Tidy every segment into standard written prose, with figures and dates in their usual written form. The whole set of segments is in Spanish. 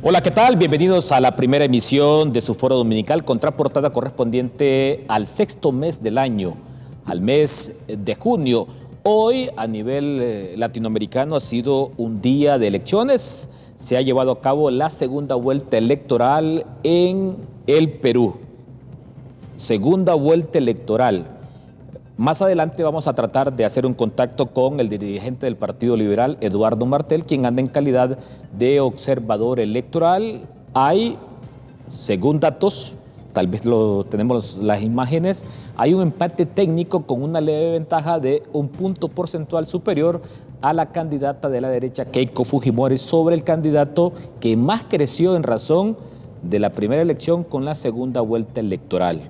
Hola, ¿qué tal? Bienvenidos a la primera emisión de su foro dominical, contraportada correspondiente al sexto mes del año, al mes de junio. Hoy, a nivel latinoamericano, ha sido un día de elecciones. Se ha llevado a cabo la segunda vuelta electoral en el Perú. Segunda vuelta electoral. Más adelante vamos a tratar de hacer un contacto con el dirigente del Partido Liberal, Eduardo Martel, quien anda en calidad de observador electoral. Hay, según datos, tal vez tenemos las imágenes, hay un empate técnico con una leve ventaja de un punto porcentual superior a la candidata de la derecha, Keiko Fujimori, sobre el candidato que más creció en razón de la primera elección con la segunda vuelta electoral.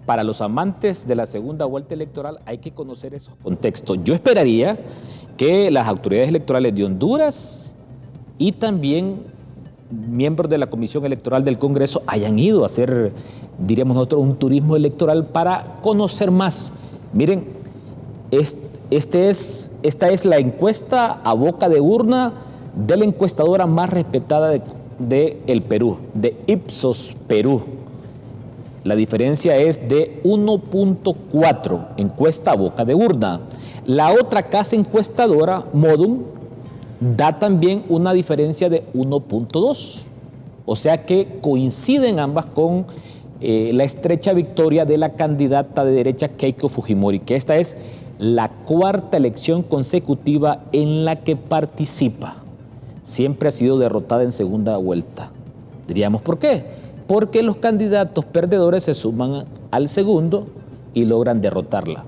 Para los amantes de la segunda vuelta electoral hay que conocer esos contextos. Yo esperaría que las autoridades electorales de Honduras y también miembros de la Comisión Electoral del Congreso hayan ido a hacer, diríamos nosotros, un turismo electoral para conocer más. Miren, esta es la encuesta a boca de urna de la encuestadora más respetada de el Perú, de Ipsos Perú. La diferencia es de 1.4, encuesta a boca de urna. La otra casa encuestadora, Modum, da también una diferencia de 1.2. O sea que coinciden ambas con la estrecha victoria de la candidata de derecha Keiko Fujimori, que esta es la cuarta elección consecutiva en la que participa. Siempre ha sido derrotada en segunda vuelta. Diríamos, ¿por qué? Porque los candidatos perdedores se suman al segundo y logran derrotarla.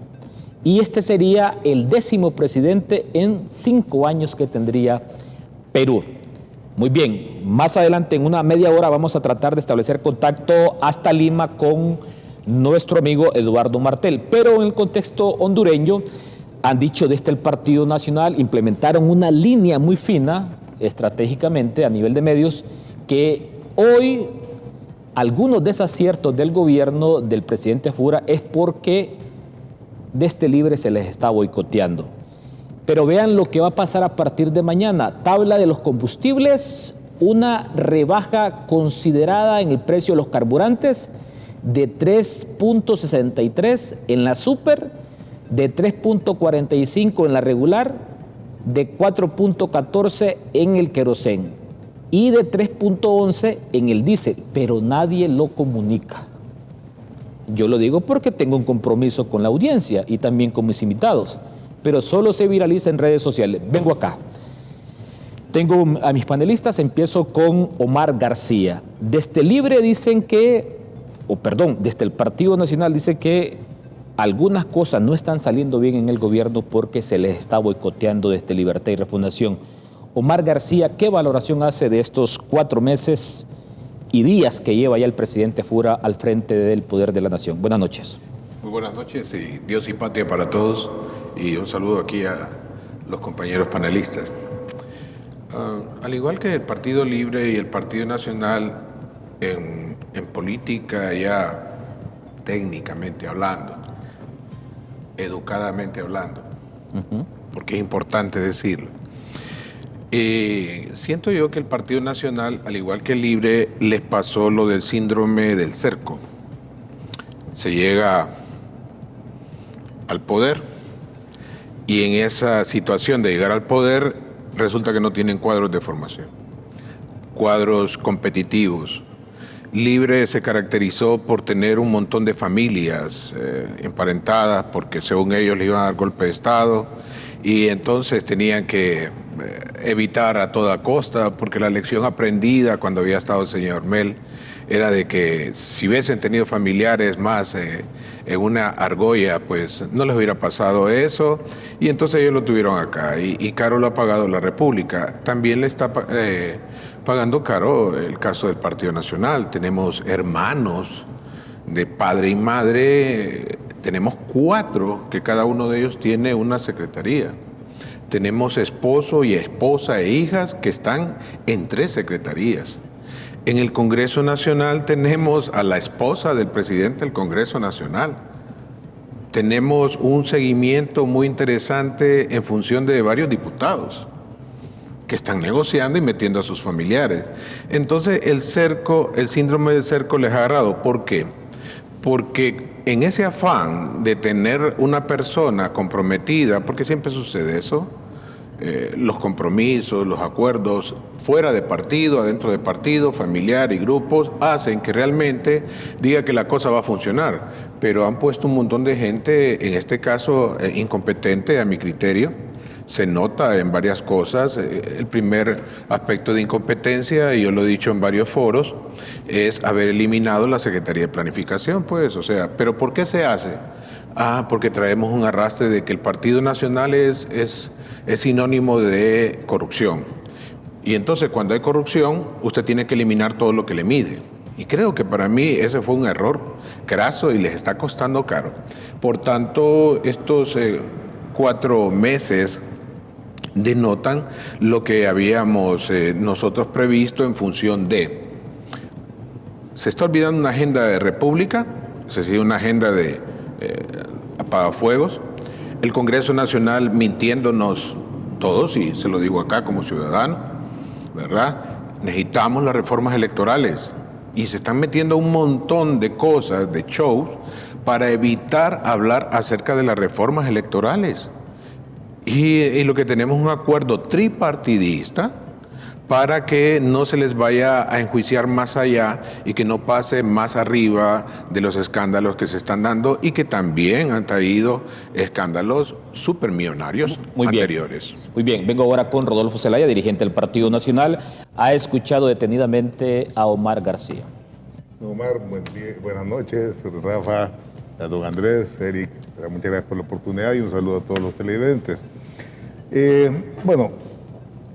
Y este sería el 10º presidente en 5 años que tendría Perú. Muy bien, más adelante en una media hora vamos a tratar de establecer contacto hasta Lima con nuestro amigo Eduardo Martel. Pero en el contexto hondureño han dicho desde el Partido Nacional, implementaron una línea muy fina estratégicamente a nivel de medios que hoy algunos desaciertos del gobierno del presidente Fura es porque desde Libre se les está boicoteando. Pero vean lo que va a pasar a partir de mañana. Tabla de los combustibles, una rebaja considerada en el precio de los carburantes de 3.63 en la super, de 3.45 en la regular, de 4.14 en el querosén y de 3.11 en el diésel, pero nadie lo comunica. Yo lo digo porque tengo un compromiso con la audiencia y también con mis invitados, pero solo se viraliza en redes sociales. Vengo acá. Tengo a mis panelistas, empiezo con Omar García. Desde Libre dicen que, desde el Partido Nacional dice que algunas cosas no están saliendo bien en el gobierno porque se les está boicoteando desde Libertad y Refundación. Omar García, ¿qué valoración hace de estos 4 meses y días que lleva ya el presidente Fura al frente del poder de la nación? Buenas noches. Muy buenas noches y Dios y patria para todos, y un saludo aquí a los compañeros panelistas. Al igual que el Partido Libre y el Partido Nacional, en política ya técnicamente hablando, educadamente hablando, porque es importante decirlo, siento yo que el Partido Nacional, al igual que el Libre, les pasó lo del síndrome del cerco. Se llega al poder y en esa situación de llegar al poder resulta que no tienen cuadros de formación, cuadros competitivos. Libre se caracterizó por tener un montón de familias emparentadas porque según ellos le iban a dar golpe de Estado y entonces tenían que evitar a toda costa, porque la lección aprendida cuando había estado el señor Mel era de que si hubiesen tenido familiares más en una argolla, pues no les hubiera pasado eso, y entonces ellos lo tuvieron acá, y caro lo ha pagado la República. También le está pagando caro el caso del Partido Nacional. Tenemos hermanos de padre y madre, tenemos 4 que cada uno de ellos tiene una secretaría. Tenemos esposo y esposa e hijas que están en 3 secretarías. En el Congreso Nacional tenemos a la esposa del presidente del Congreso Nacional. Tenemos un seguimiento muy interesante en función de varios diputados que están negociando y metiendo a sus familiares. Entonces el síndrome del cerco les ha agarrado. ¿Por qué? Porque en ese afán de tener una persona comprometida, porque siempre sucede eso, los compromisos, los acuerdos fuera de partido, adentro de partido, familiar y grupos, hacen que realmente diga que la cosa va a funcionar. Pero han puesto un montón de gente, en este caso incompetente a mi criterio. Se nota en varias cosas. El primer aspecto de incompetencia, y yo lo he dicho en varios foros, es haber eliminado la Secretaría de Planificación, pues, o sea, ¿pero por qué se hace? Porque traemos un arrastre de que el Partido Nacional es sinónimo de corrupción. Y entonces cuando hay corrupción, usted tiene que eliminar todo lo que le mide. Y creo que para mí ese fue un error craso y les está costando caro. Por tanto, estos 4 meses denotan lo que habíamos nosotros previsto en función de... Se está olvidando una agenda de república, es decir, una agenda de apagafuegos. El Congreso Nacional mintiéndonos todos, y se lo digo acá como ciudadano, ¿verdad? Necesitamos las reformas electorales y se están metiendo un montón de cosas, de shows, para evitar hablar acerca de las reformas electorales. Y lo que tenemos es un acuerdo tripartidista para que no se les vaya a enjuiciar más allá y que no pase más arriba de los escándalos que se están dando y que también han traído escándalos supermillonarios anteriores. Muy bien, vengo ahora con Rodolfo Zelaya, dirigente del Partido Nacional. Ha escuchado detenidamente a Omar García. Omar, buenas noches, Rafa, a don Andrés, Eric, muchas gracias por la oportunidad y un saludo a todos los televidentes.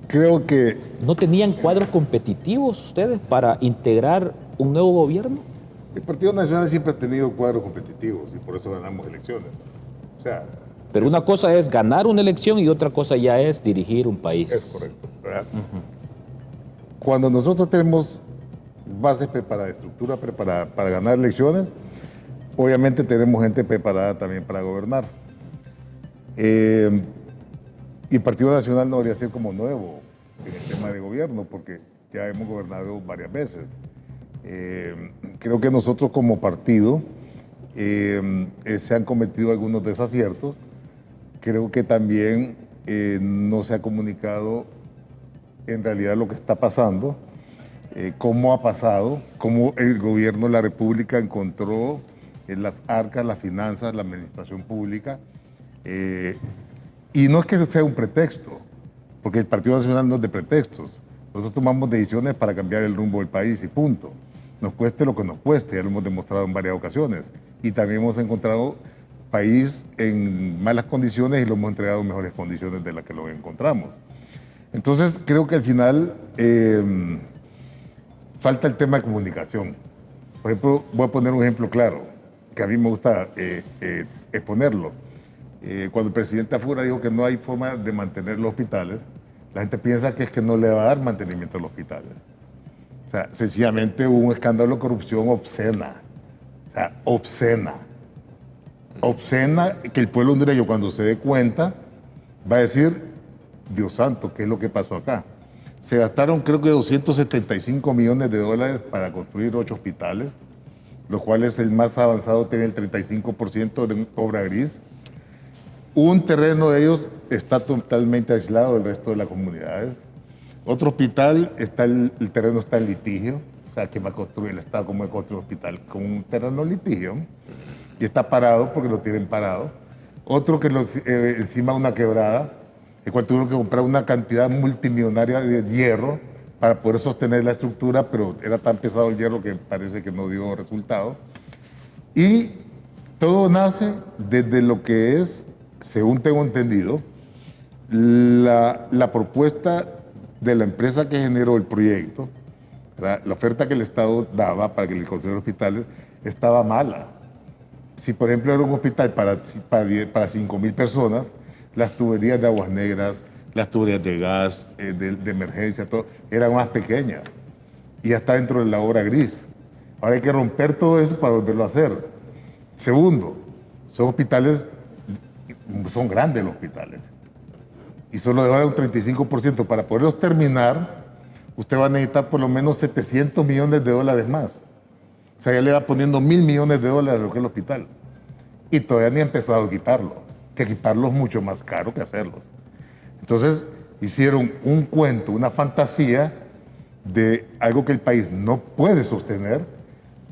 Creo que... ¿No tenían cuadros competitivos ustedes para integrar un nuevo gobierno? El Partido Nacional siempre ha tenido cuadros competitivos y por eso ganamos elecciones. Pero una cosa es ganar una elección y otra cosa ya es dirigir un país. Es correcto, ¿verdad? Cuando nosotros tenemos bases preparadas, estructura preparada para ganar elecciones, obviamente tenemos gente preparada también para gobernar. Y el Partido Nacional no debería ser como nuevo en el tema de gobierno, porque ya hemos gobernado varias veces. Creo que nosotros como partido se han cometido algunos desaciertos. Creo que también no se ha comunicado en realidad lo que está pasando, cómo ha pasado, cómo el gobierno de la República encontró en las arcas, las finanzas, la administración pública. Y no es que sea un pretexto, porque el Partido Nacional no es de pretextos. Nosotros tomamos decisiones para cambiar el rumbo del país y punto. Nos cueste lo que nos cueste, ya lo hemos demostrado en varias ocasiones. Y también hemos encontrado país en malas condiciones y lo hemos entregado en mejores condiciones de las que lo encontramos. Entonces, creo que al final falta el tema de comunicación. Por ejemplo, voy a poner un ejemplo claro, que a mí me gusta exponerlo. Cuando el presidente Afura dijo que no hay forma de mantener los hospitales, la gente piensa que es que no le va a dar mantenimiento a los hospitales. O sea, sencillamente hubo un escándalo de corrupción obscena. O sea, obscena. Obscena, que el pueblo hondureño cuando se dé cuenta va a decir, Dios santo, ¿qué es lo que pasó acá? Se gastaron creo que 275 millones de dólares para construir 8 hospitales, los cuales el más avanzado tiene el 35% de obra gris. Un terreno de ellos está totalmente aislado del resto de las comunidades. Otro hospital, el terreno está en litigio. O sea, ¿qué va a construir el Estado? ¿Cómo va a construir un hospital con un terreno en litigio? Y está parado porque lo tienen parado. Otro que encima de una quebrada, el cual tuvieron que comprar una cantidad multimillonaria de hierro para poder sostener la estructura, pero era tan pesado el hierro que parece que no dio resultado. Y todo nace desde lo que es, según tengo entendido, la propuesta de la empresa que generó el proyecto, la oferta que el Estado daba para que le construyeran hospitales, estaba mala. Si, por ejemplo, era un hospital para 5.000 personas, las tuberías de aguas negras, las tuberías de gas, de emergencia, todo, eran más pequeñas. Y ya está dentro de la obra gris. Ahora hay que romper todo eso para volverlo a hacer. Segundo, son grandes los hospitales. y solo dejar un 35%. Para poderlos terminar, usted va a necesitar por lo menos $700 millones más. O sea, ya le va poniendo $1.000 millones a lo que es el hospital. Y todavía ni ha empezado a equiparlo, que equiparlo es mucho más caro que hacerlos. Entonces, hicieron un cuento, una fantasía de algo que el país no puede sostener,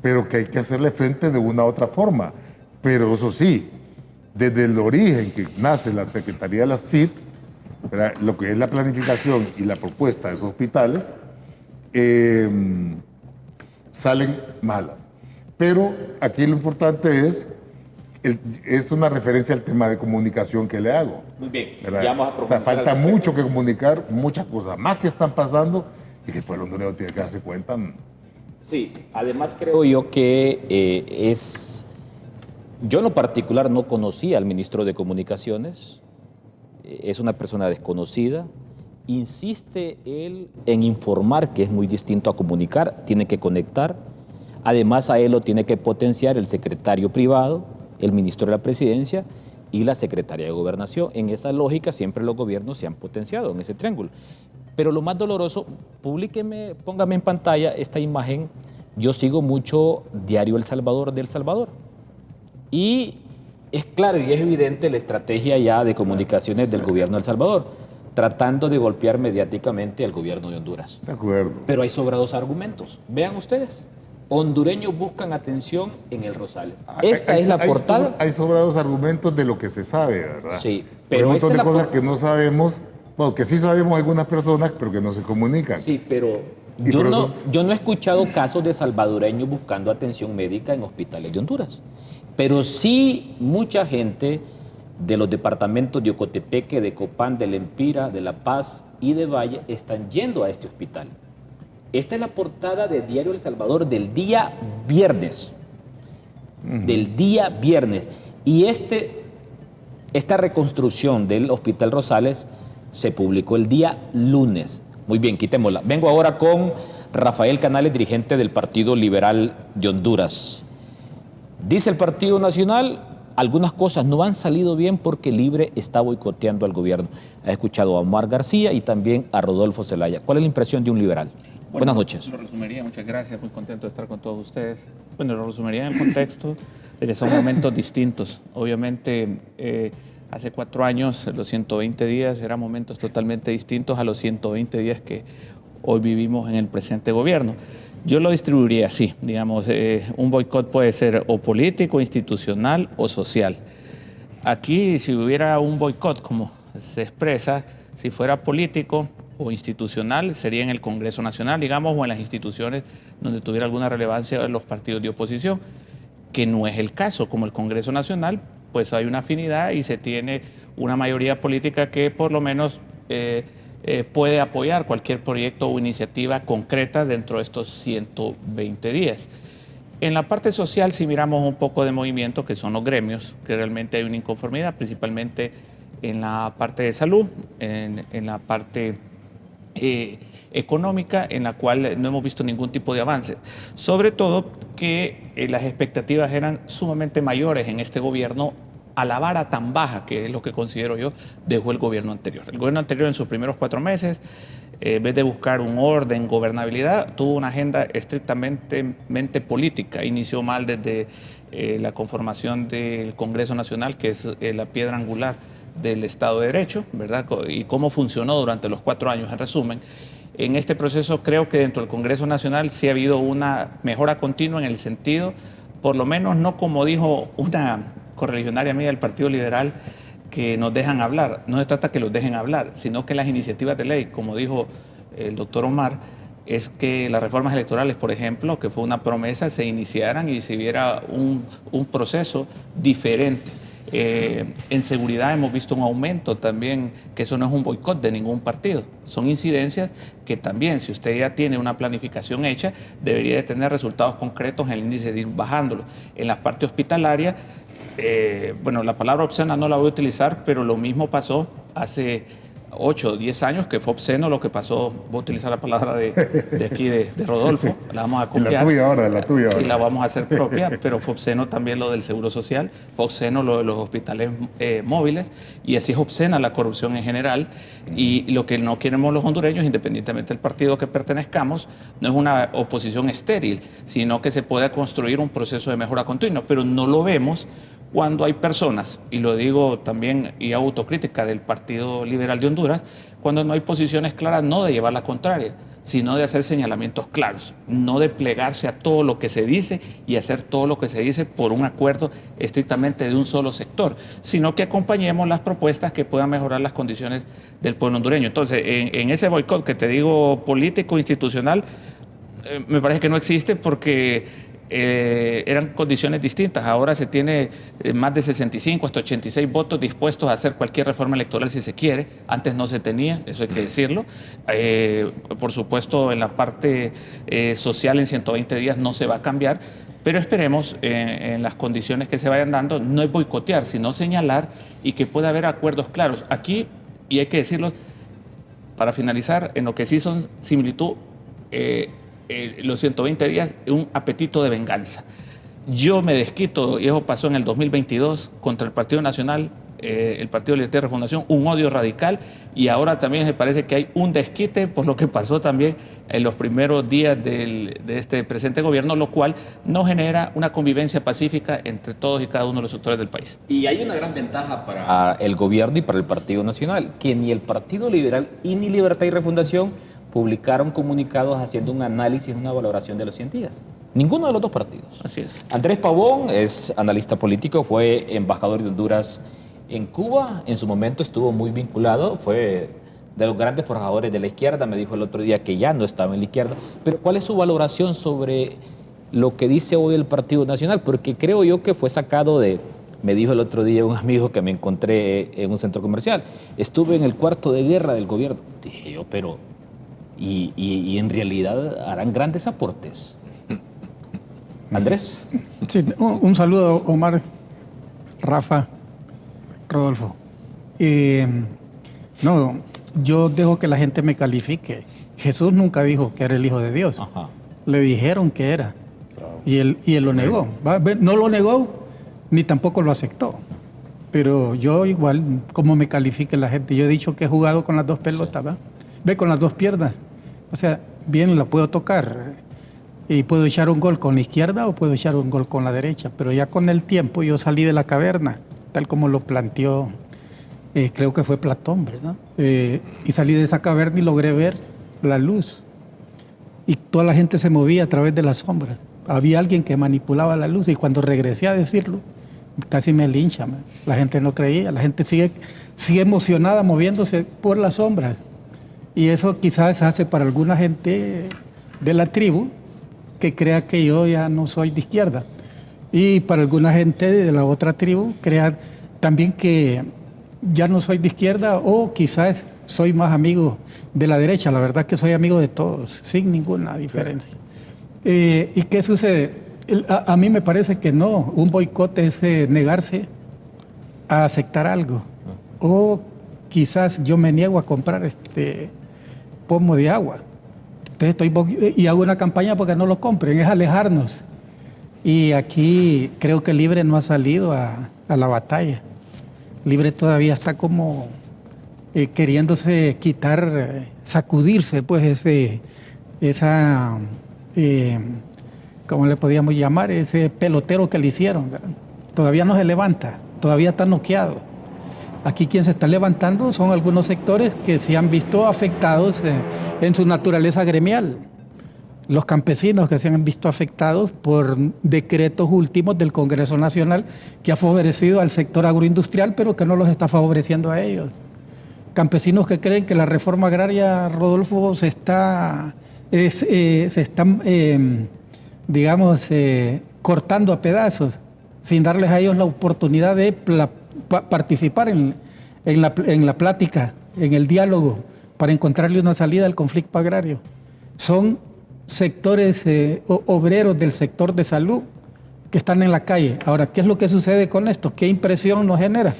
pero que hay que hacerle frente de una u otra forma. Pero eso sí, desde el origen que nace la Secretaría de la CIT, ¿verdad?, lo que es la planificación y la propuesta de esos hospitales, salen malas. Pero aquí lo importante es una referencia al tema de comunicación que le hago. Muy bien, ¿verdad? ya vamos a O sea, profundizar falta al respecto. mucho que comunicar, muchas cosas más que están pasando y que el pueblo hondureño tiene que darse cuenta. Sí, además creo yo que yo en lo particular no conocía al ministro de Comunicaciones, es una persona desconocida, insiste él en informar, que es muy distinto a comunicar, tiene que conectar, además a él lo tiene que potenciar el secretario privado, el ministro de la Presidencia y la secretaria de Gobernación. En esa lógica siempre los gobiernos se han potenciado en ese triángulo. Pero lo más doloroso, póngame en pantalla esta imagen. Yo sigo mucho Diario El Salvador de El Salvador. Y es claro y es evidente la estrategia ya de comunicaciones del gobierno de El Salvador, tratando de golpear mediáticamente al gobierno de Honduras. De acuerdo. Pero hay sobrados argumentos. Vean ustedes. Hondureños buscan atención en el Rosales. Esta es la portada. Hay sobrados argumentos de lo que se sabe, ¿verdad? Sí, pero pero hay un esta montón es de la cosas que no sabemos, bueno, que sí sabemos algunas personas, pero que no se comunican. Sí, pero Y por eso- yo no he escuchado casos de salvadoreños buscando atención médica en hospitales de Honduras. Pero sí mucha gente de los departamentos de Ocotepeque, de Copán, de Lempira, de La Paz y de Valle están yendo a este hospital. Esta es la portada de Diario El Salvador del día viernes. Del día viernes. Y esta reconstrucción del Hospital Rosales se publicó el día lunes. Muy bien, quitémosla. Vengo ahora con Rafael Canales, dirigente del Partido Liberal de Honduras. Dice el Partido Nacional, algunas cosas no han salido bien porque Libre está boicoteando al gobierno. Ha escuchado a Omar García y también a Rodolfo Zelaya. ¿Cuál es la impresión de un liberal? Buenas noches. Lo resumiría, muchas gracias, muy contento de estar con todos ustedes. Bueno, lo resumiría en el contexto de que son momentos distintos. Obviamente, hace 4 años, los 120 días, eran momentos totalmente distintos a los 120 días que hoy vivimos en el presente gobierno. Yo lo distribuiría así, digamos, un boicot puede ser o político, institucional o social. Aquí, si hubiera un boicot, como se expresa, si fuera político o institucional, sería en el Congreso Nacional, digamos, o en las instituciones donde tuviera alguna relevancia los partidos de oposición, que no es el caso. Como el Congreso Nacional, pues hay una afinidad y se tiene una mayoría política que por lo menos puede apoyar cualquier proyecto o iniciativa concreta dentro de estos 120 días. En la parte social, si miramos un poco de movimiento, que son los gremios, que realmente hay una inconformidad, principalmente en la parte de salud, en la parte económica, en la cual no hemos visto ningún tipo de avance. Sobre todo que las expectativas eran sumamente mayores en este gobierno a la vara tan baja, que es lo que considero yo, dejó el gobierno anterior. El gobierno anterior en sus primeros 4 meses, en vez de buscar un orden, gobernabilidad, tuvo una agenda estrictamente política. Inició mal desde la conformación del Congreso Nacional, que es la piedra angular del Estado de Derecho, ¿verdad? Y cómo funcionó durante los 4 años, en resumen. En este proceso creo que dentro del Congreso Nacional sí ha habido una mejora continua en el sentido, por lo menos no como dijo una correligionaria mía del Partido Liberal, que nos dejan hablar. No se trata que los dejen hablar, sino que las iniciativas de ley, como dijo el doctor Omar, es que las reformas electorales, por ejemplo, que fue una promesa, se iniciaran y se viera un proceso diferente. En seguridad hemos visto un aumento también, que eso no es un boicot de ningún partido, son incidencias que también, si usted ya tiene una planificación hecha, debería de tener resultados concretos en el índice de ir bajándolo. En la parte hospitalaria, bueno, la palabra obscena no la voy a utilizar, pero lo mismo pasó hace 8 o 10 años, que fue obsceno lo que pasó. Voy a utilizar la palabra de aquí, de Rodolfo, la vamos a copiar. La tuya ahora, la tuya ahora. Sí, la vamos a hacer propia, pero fue obsceno también lo del Seguro Social, fue obsceno lo de los hospitales móviles, y así es obscena la corrupción en general. Y lo que no queremos los hondureños, independientemente del partido que pertenezcamos, no es una oposición estéril, sino que se pueda construir un proceso de mejora continua, pero no lo vemos cuando hay personas, y lo digo también y hago autocrítica del Partido Liberal de Honduras, cuando no hay posiciones claras, no de llevar la contraria, sino de hacer señalamientos claros, no de plegarse a todo lo que se dice y hacer todo lo que se dice por un acuerdo estrictamente de un solo sector, sino que acompañemos las propuestas que puedan mejorar las condiciones del pueblo hondureño. Entonces, en ese boicot que te digo político, institucional, me parece que no existe, porque eran condiciones distintas. Ahora se tiene más de 65 hasta 86 votos dispuestos a hacer cualquier reforma electoral si se quiere. Antes no se tenía, eso hay que decirlo. Por supuesto, en la parte social en 120 días no se va a cambiar, pero esperemos en las condiciones que se vayan dando, no es boicotear, sino señalar, y que pueda haber acuerdos claros. Aquí, y hay que decirlo, para finalizar, en lo que sí son similitud, los 120 días, un apetito de venganza. Yo me desquito, y eso pasó en el 2022, contra el Partido Nacional, el Partido de Libertad y Refundación, un odio radical, y ahora también me parece que hay un desquite por lo que pasó también en los primeros días de este presente gobierno, lo cual no genera una convivencia pacífica entre todos y cada uno de los sectores del país. Y hay una gran ventaja para el gobierno y para el Partido Nacional, que ni el Partido Liberal y ni Libertad y Refundación publicaron comunicados haciendo un análisis, una valoración de los 100 días. Ninguno de los dos partidos. Así es. Andrés Pavón es analista político, fue embajador de Honduras en Cuba, en su momento estuvo muy vinculado, fue de los grandes forjadores de la izquierda, me dijo el otro día que ya no estaba en la izquierda. Pero ¿cuál es su valoración sobre lo que dice hoy el Partido Nacional? Porque creo yo que fue sacado de... Me dijo el otro día un amigo que me encontré en un centro comercial, estuve en el cuarto de guerra del gobierno. Dije yo, pero... Y en realidad harán grandes aportes. Andrés. Sí, un saludo, Omar, Rafa, Rodolfo. No, yo dejo que la gente me califique. Jesús nunca dijo que era el Hijo de Dios. Ajá. Le dijeron que era. Y él lo negó. No lo negó, ni tampoco lo aceptó. Pero yo igual, como me califique la gente, yo he dicho que he jugado con las dos pelotas, ¿va? Ve, con las dos piernas. O sea, bien la puedo tocar y puedo echar un gol con la izquierda o puedo echar un gol con la derecha, pero ya con el tiempo yo salí de la caverna, tal como lo planteó, creo que fue Platón, ¿verdad? Y salí de esa caverna y logré ver la luz. Y toda la gente se movía a través de las sombras. Había alguien que manipulaba la luz, y cuando regresé a decirlo, casi me linchan. La gente no creía, la gente sigue emocionada moviéndose por las sombras. Y eso quizás hace para alguna gente de la tribu que crea que yo ya no soy de izquierda. Y para alguna gente de la otra tribu crea también que ya no soy de izquierda, o quizás soy más amigo de la derecha. La verdad es que soy amigo de todos, sin ninguna diferencia. ¿Y qué sucede? A mí me parece que no. Un boicot es negarse a aceptar algo. O quizás yo me niego a comprar pomo de agua. Entonces y hago una campaña porque no lo compren, es alejarnos. Y aquí creo que Libre no ha salido a la batalla. Libre todavía está como queriéndose quitar, sacudirse, pues ¿cómo le podíamos llamar? Ese pelotero que le hicieron, ¿verdad? Todavía no se levanta, todavía está noqueado. Aquí quien se está levantando son algunos sectores que se han visto afectados en su naturaleza gremial. Los campesinos que se han visto afectados por decretos últimos del Congreso Nacional que ha favorecido al sector agroindustrial, pero que no los está favoreciendo a ellos. Campesinos que creen que la reforma agraria, Rodolfo, se está cortando a pedazos, sin darles a ellos la oportunidad de participar en la plática, en el diálogo, para encontrarle una salida al conflicto agrario. Son sectores obreros del sector de salud que están en la calle. Ahora, ¿qué es lo que sucede con esto? ¿Qué impresión nos genera?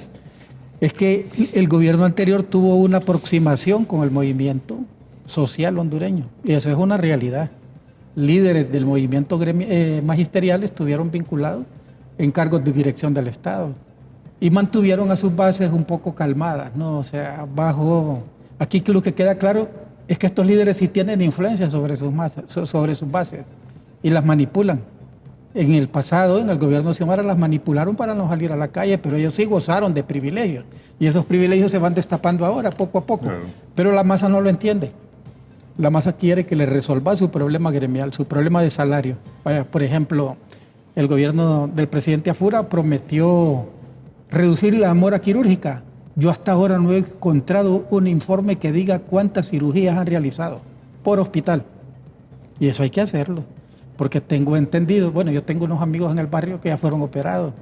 es que el gobierno anterior tuvo una aproximación con el movimiento social hondureño, y eso es una realidad. Líderes del movimiento magisterial estuvieron vinculados en cargos de dirección del Estado y mantuvieron a sus bases un poco calmadas, ¿no? O sea, aquí lo que queda claro es que estos líderes sí tienen influencia sobre sus bases y las manipulan. En el pasado, en el gobierno de Xiomara, las manipularon para no salir a la calle, pero ellos sí gozaron de privilegios y esos privilegios se van destapando ahora, poco a poco. Claro. Pero la masa no lo entiende. La masa quiere que le resuelva su problema gremial, su problema de salario. Vaya, por ejemplo, el gobierno del presidente Afura prometió reducir la mora quirúrgica. Yo hasta ahora no he encontrado un informe que diga cuántas cirugías han realizado por hospital. Y eso hay que hacerlo, porque tengo entendido, bueno, yo tengo unos amigos en el barrio que ya fueron operados.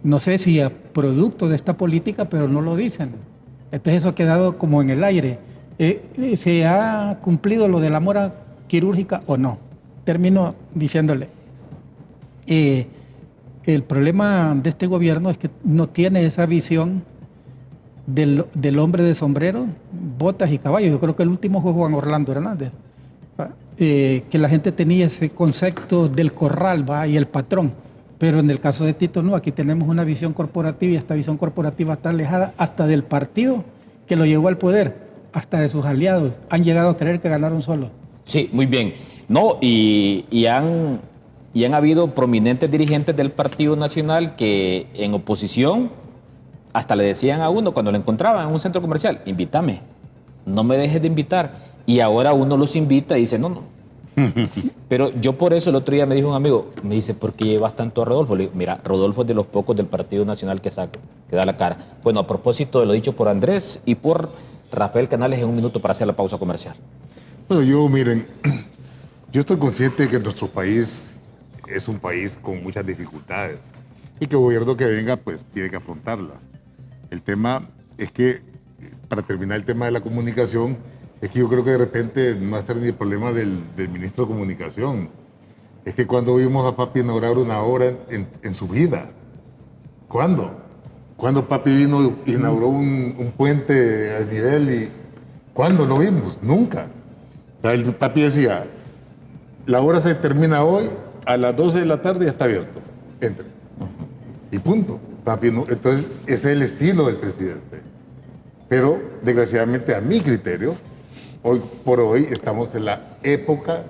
No sé si a producto de esta política, pero no lo dicen. Entonces eso ha quedado como en el aire. ¿Se ha cumplido lo de la mora quirúrgica o no? Termino diciéndole, el problema de este gobierno es que no tiene esa visión del hombre de sombrero, botas y caballo. Yo creo que el último fue Juan Orlando Hernández, que la gente tenía ese concepto del corral, ¿va? Y el patrón. Pero en el caso de Tito no, aquí tenemos una visión corporativa y esta visión corporativa está alejada hasta del partido que lo llevó al poder. Hasta de sus aliados, han llegado a creer que ganaron solo. Sí, muy bien. No, y han habido prominentes dirigentes del Partido Nacional que en oposición hasta le decían a uno cuando lo encontraban en un centro comercial, invítame, no me dejes de invitar. Y ahora uno los invita y dice, no. Pero yo por eso el otro día me dijo un amigo, me dice, ¿por qué llevas tanto a Rodolfo? Le digo, mira, Rodolfo es de los pocos del Partido Nacional que da la cara. Bueno, a propósito de lo dicho por Andrés y por Rafael Canales, en un minuto para hacer la pausa comercial. Bueno, miren, yo estoy consciente de que nuestro país es un país con muchas dificultades y que el gobierno que venga pues tiene que afrontarlas. El tema es que, para terminar el tema de la comunicación, es que yo creo que de repente no va a ser ni el problema del ministro de Comunicación. Es que cuando vimos a Papi inaugurar una obra en su vida, ¿cuándo? Cuando Papi vino e inauguró un puente a nivel y ¿cuándo lo vimos? Nunca. El Papi decía, la obra se termina hoy, a las 12 de la tarde ya está abierto. Entre. Y punto. Papi no, entonces ese es el estilo del presidente. Pero desgraciadamente a mi criterio, hoy por hoy estamos en la época,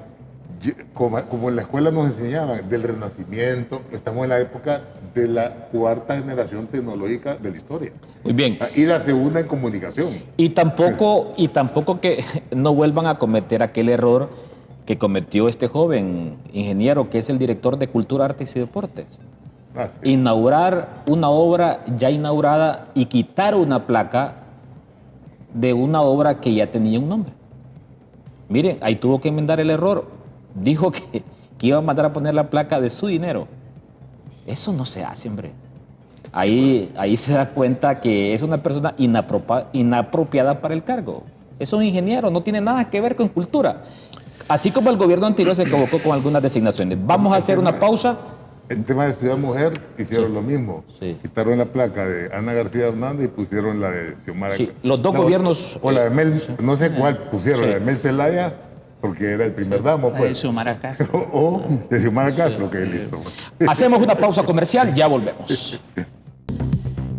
como en la escuela nos enseñaban, del Renacimiento, estamos en la época de la cuarta generación tecnológica de la historia. Muy bien. Y la segunda en comunicación. Y tampoco que no vuelvan a cometer aquel error que cometió este joven ingeniero, que es el director de Cultura, Artes y Deportes. Sí. Inaugurar una obra ya inaugurada y quitar una placa de una obra que ya tenía un nombre. Miren, ahí tuvo que enmendar el error. Dijo que iba a mandar a poner la placa de su dinero. Eso no se hace, hombre. Ahí se da cuenta que es una persona inapropiada para el cargo. Es un ingeniero, no tiene nada que ver con cultura. Así como el gobierno anterior se equivocó con algunas designaciones. Vamos a hacer una pausa. En tema de Ciudad Mujer hicieron lo mismo. Sí. Quitaron la placa de Ana García Hernández y pusieron la de Xiomara. Sí, los dos gobiernos. O la de Mel, no sé cuál pusieron, la de Mel Zelaya, porque era el primer damo, pues. De Xiomara Castro. O de Xiomara Castro, que listo. Hacemos una pausa comercial, ya volvemos.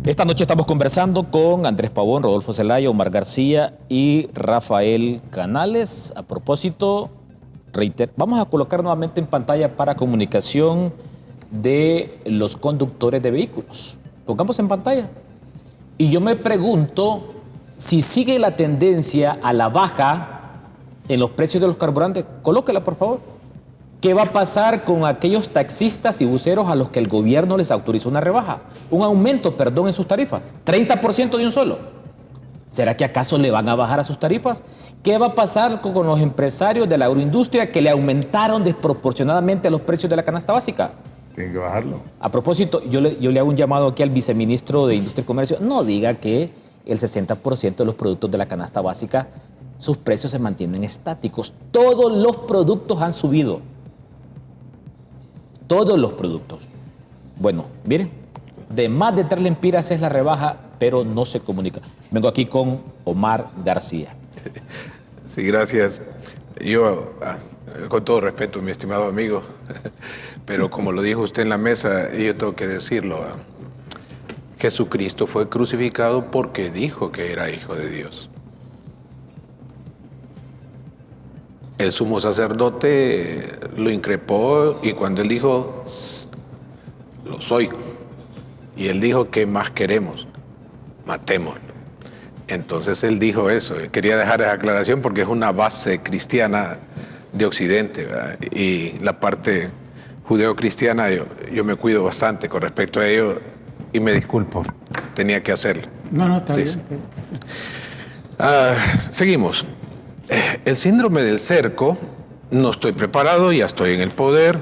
Esta noche estamos conversando con Andrés Pavón, Rodolfo Zelaya, Omar García y Rafael Canales. A propósito, vamos a colocar nuevamente en pantalla para comunicación de los conductores de vehículos. Pongamos en pantalla. Y yo me pregunto si sigue la tendencia a la baja en los precios de los carburantes. Colóquela, por favor. ¿Qué va a pasar con aquellos taxistas y buceros a los que el gobierno les autorizó una rebaja? Un aumento, perdón, en sus tarifas. 30% de un solo. ¿Será que acaso le van a bajar a sus tarifas? ¿Qué va a pasar con los empresarios de la agroindustria que le aumentaron desproporcionadamente los precios de la canasta básica? Tienen que bajarlo. A propósito, yo le hago un llamado aquí al viceministro de Industria y Comercio. No diga que el 60% de los productos de la canasta básica, sus precios se mantienen estáticos. Todos los productos han subido. Todos los productos. Bueno, miren, de más de 3 lempiras es la rebaja pero no se comunica. Vengo aquí con Omar García. Sí, gracias. Yo, con todo respeto, mi estimado amigo, pero como lo dijo usted en la mesa, yo tengo que decirlo. Jesucristo fue crucificado porque dijo que era hijo de Dios. El sumo sacerdote lo increpó y cuando él dijo, lo soy, y él dijo, ¿qué más queremos? Matémoslo. Entonces él dijo eso. Quería dejar esa aclaración porque es una base cristiana de Occidente, ¿verdad? Y la parte judeo-cristiana yo me cuido bastante con respecto a ello y me disculpo, tenía que hacerlo. No, está bien. Sí. Seguimos. El síndrome del cerco, no estoy preparado, ya estoy en el poder,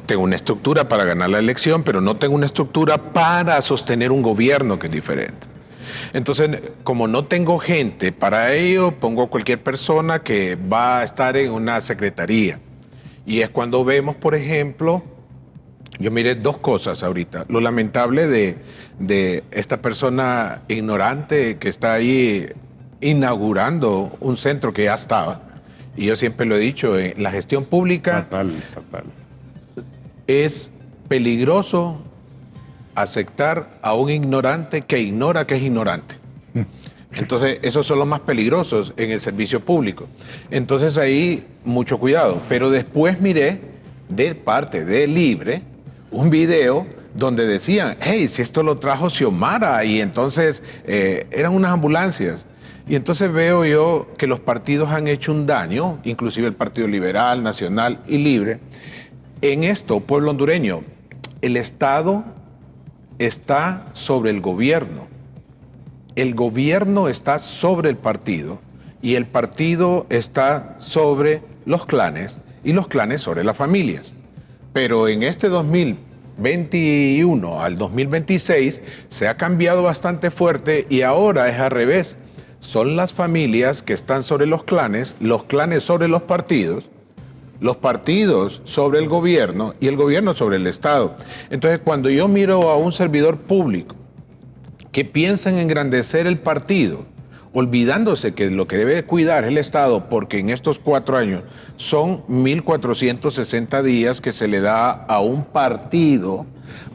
tengo una estructura para ganar la elección, pero no tengo una estructura para sostener un gobierno que es diferente. Entonces, como no tengo gente para ello, pongo a cualquier persona que va a estar en una secretaría. Y es cuando vemos, por ejemplo, yo miré dos cosas ahorita. Lo lamentable de esta persona ignorante que está ahí inaugurando un centro que ya estaba. Y yo siempre lo he dicho, la gestión pública Fatal. es peligroso aceptar a un ignorante que ignora que es ignorante. Entonces, esos son los más peligrosos en el servicio público. Entonces, ahí, mucho cuidado. Pero después miré, de parte de Libre, un video donde decían, hey, si esto lo trajo Xiomara, y entonces eran unas ambulancias. Y entonces veo yo que los partidos han hecho un daño, inclusive el Partido Liberal, Nacional y Libre. En esto, pueblo hondureño, el Estado está sobre el gobierno. El gobierno está sobre el partido y el partido está sobre los clanes y los clanes sobre las familias. Pero en este 2021 al 2026 se ha cambiado bastante fuerte y ahora es al revés. Son las familias que están sobre los clanes sobre los partidos sobre el gobierno y el gobierno sobre el Estado. Entonces, cuando yo miro a un servidor público que piensa en engrandecer el partido, olvidándose que lo que debe cuidar es el Estado, porque en estos 4 años son 1.460 días que se le da a un partido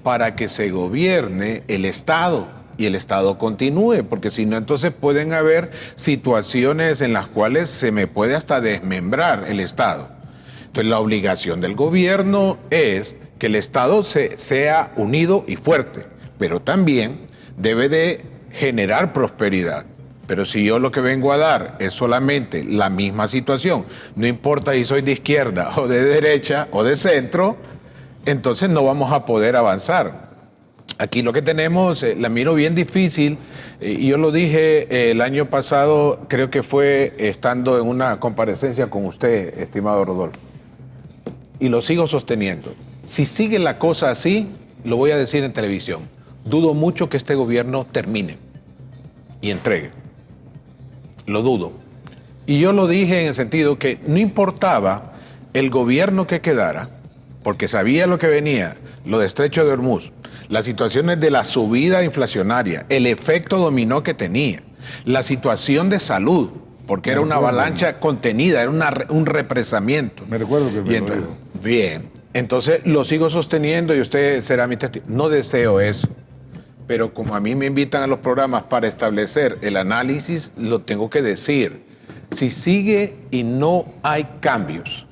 para que se gobierne el Estado y el Estado continúe, porque si no, entonces pueden haber situaciones en las cuales se me puede hasta desmembrar el Estado. Entonces, la obligación del gobierno es que el Estado sea unido y fuerte, pero también debe de generar prosperidad. Pero si yo lo que vengo a dar es solamente la misma situación, no importa si soy de izquierda o de derecha o de centro, entonces no vamos a poder avanzar. Aquí lo que tenemos, la miro bien difícil, y yo lo dije el año pasado, creo que fue estando en una comparecencia con usted, estimado Rodolfo, y lo sigo sosteniendo. Si sigue la cosa así, lo voy a decir en televisión, dudo mucho que este gobierno termine y entregue. Lo dudo. Y yo lo dije en el sentido que no importaba el gobierno que quedara, porque sabía lo que venía, lo de Estrecho de Hormuz, las situaciones de la subida inflacionaria, el efecto dominó que tenía, la situación de salud, porque era una avalancha contenida, era un represamiento. Me recuerdo que me entonces, bien, entonces lo sigo sosteniendo y usted será mi testigo. No deseo eso, pero como a mí me invitan a los programas para establecer el análisis, lo tengo que decir. Si sigue y no hay cambios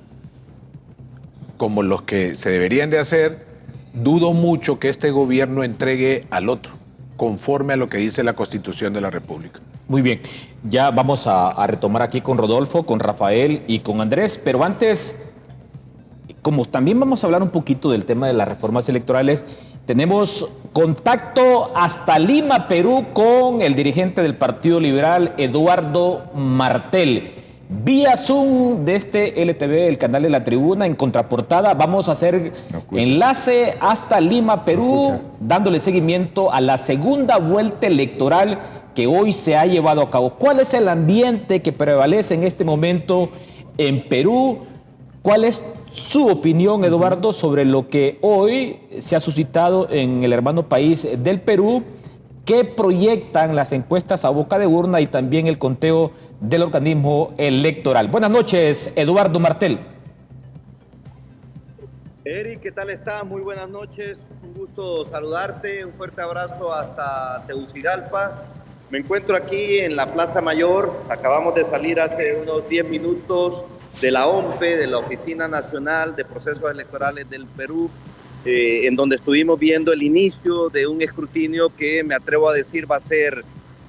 como los que se deberían de hacer, dudo mucho que este gobierno entregue al otro, conforme a lo que dice la Constitución de la República. Muy bien, ya vamos a retomar aquí con Rodolfo, con Rafael y con Andrés, pero antes, como también vamos a hablar un poquito del tema de las reformas electorales, tenemos contacto hasta Lima, Perú, con el dirigente del Partido Liberal, Eduardo Martel. Vía Zoom de este LTV, el canal de La Tribuna, en contraportada, vamos a hacer enlace hasta Lima, Perú, dándole seguimiento a la segunda vuelta electoral que hoy se ha llevado a cabo. ¿Cuál es el ambiente que prevalece en este momento en Perú? ¿Cuál es su opinión, Eduardo, sobre lo que hoy se ha suscitado en el hermano país del Perú ¿Qué proyectan las encuestas a boca de urna y también el conteo del organismo electoral? Buenas noches, Eduardo Martel. Eric, ¿qué tal estás? Muy buenas noches, un gusto saludarte, un fuerte abrazo hasta Tegucigalpa. Me encuentro aquí en la Plaza Mayor, acabamos de salir hace unos 10 minutos de la OMPE, de la Oficina Nacional de Procesos Electorales del Perú, en donde estuvimos viendo el inicio de un escrutinio que me atrevo a decir va a ser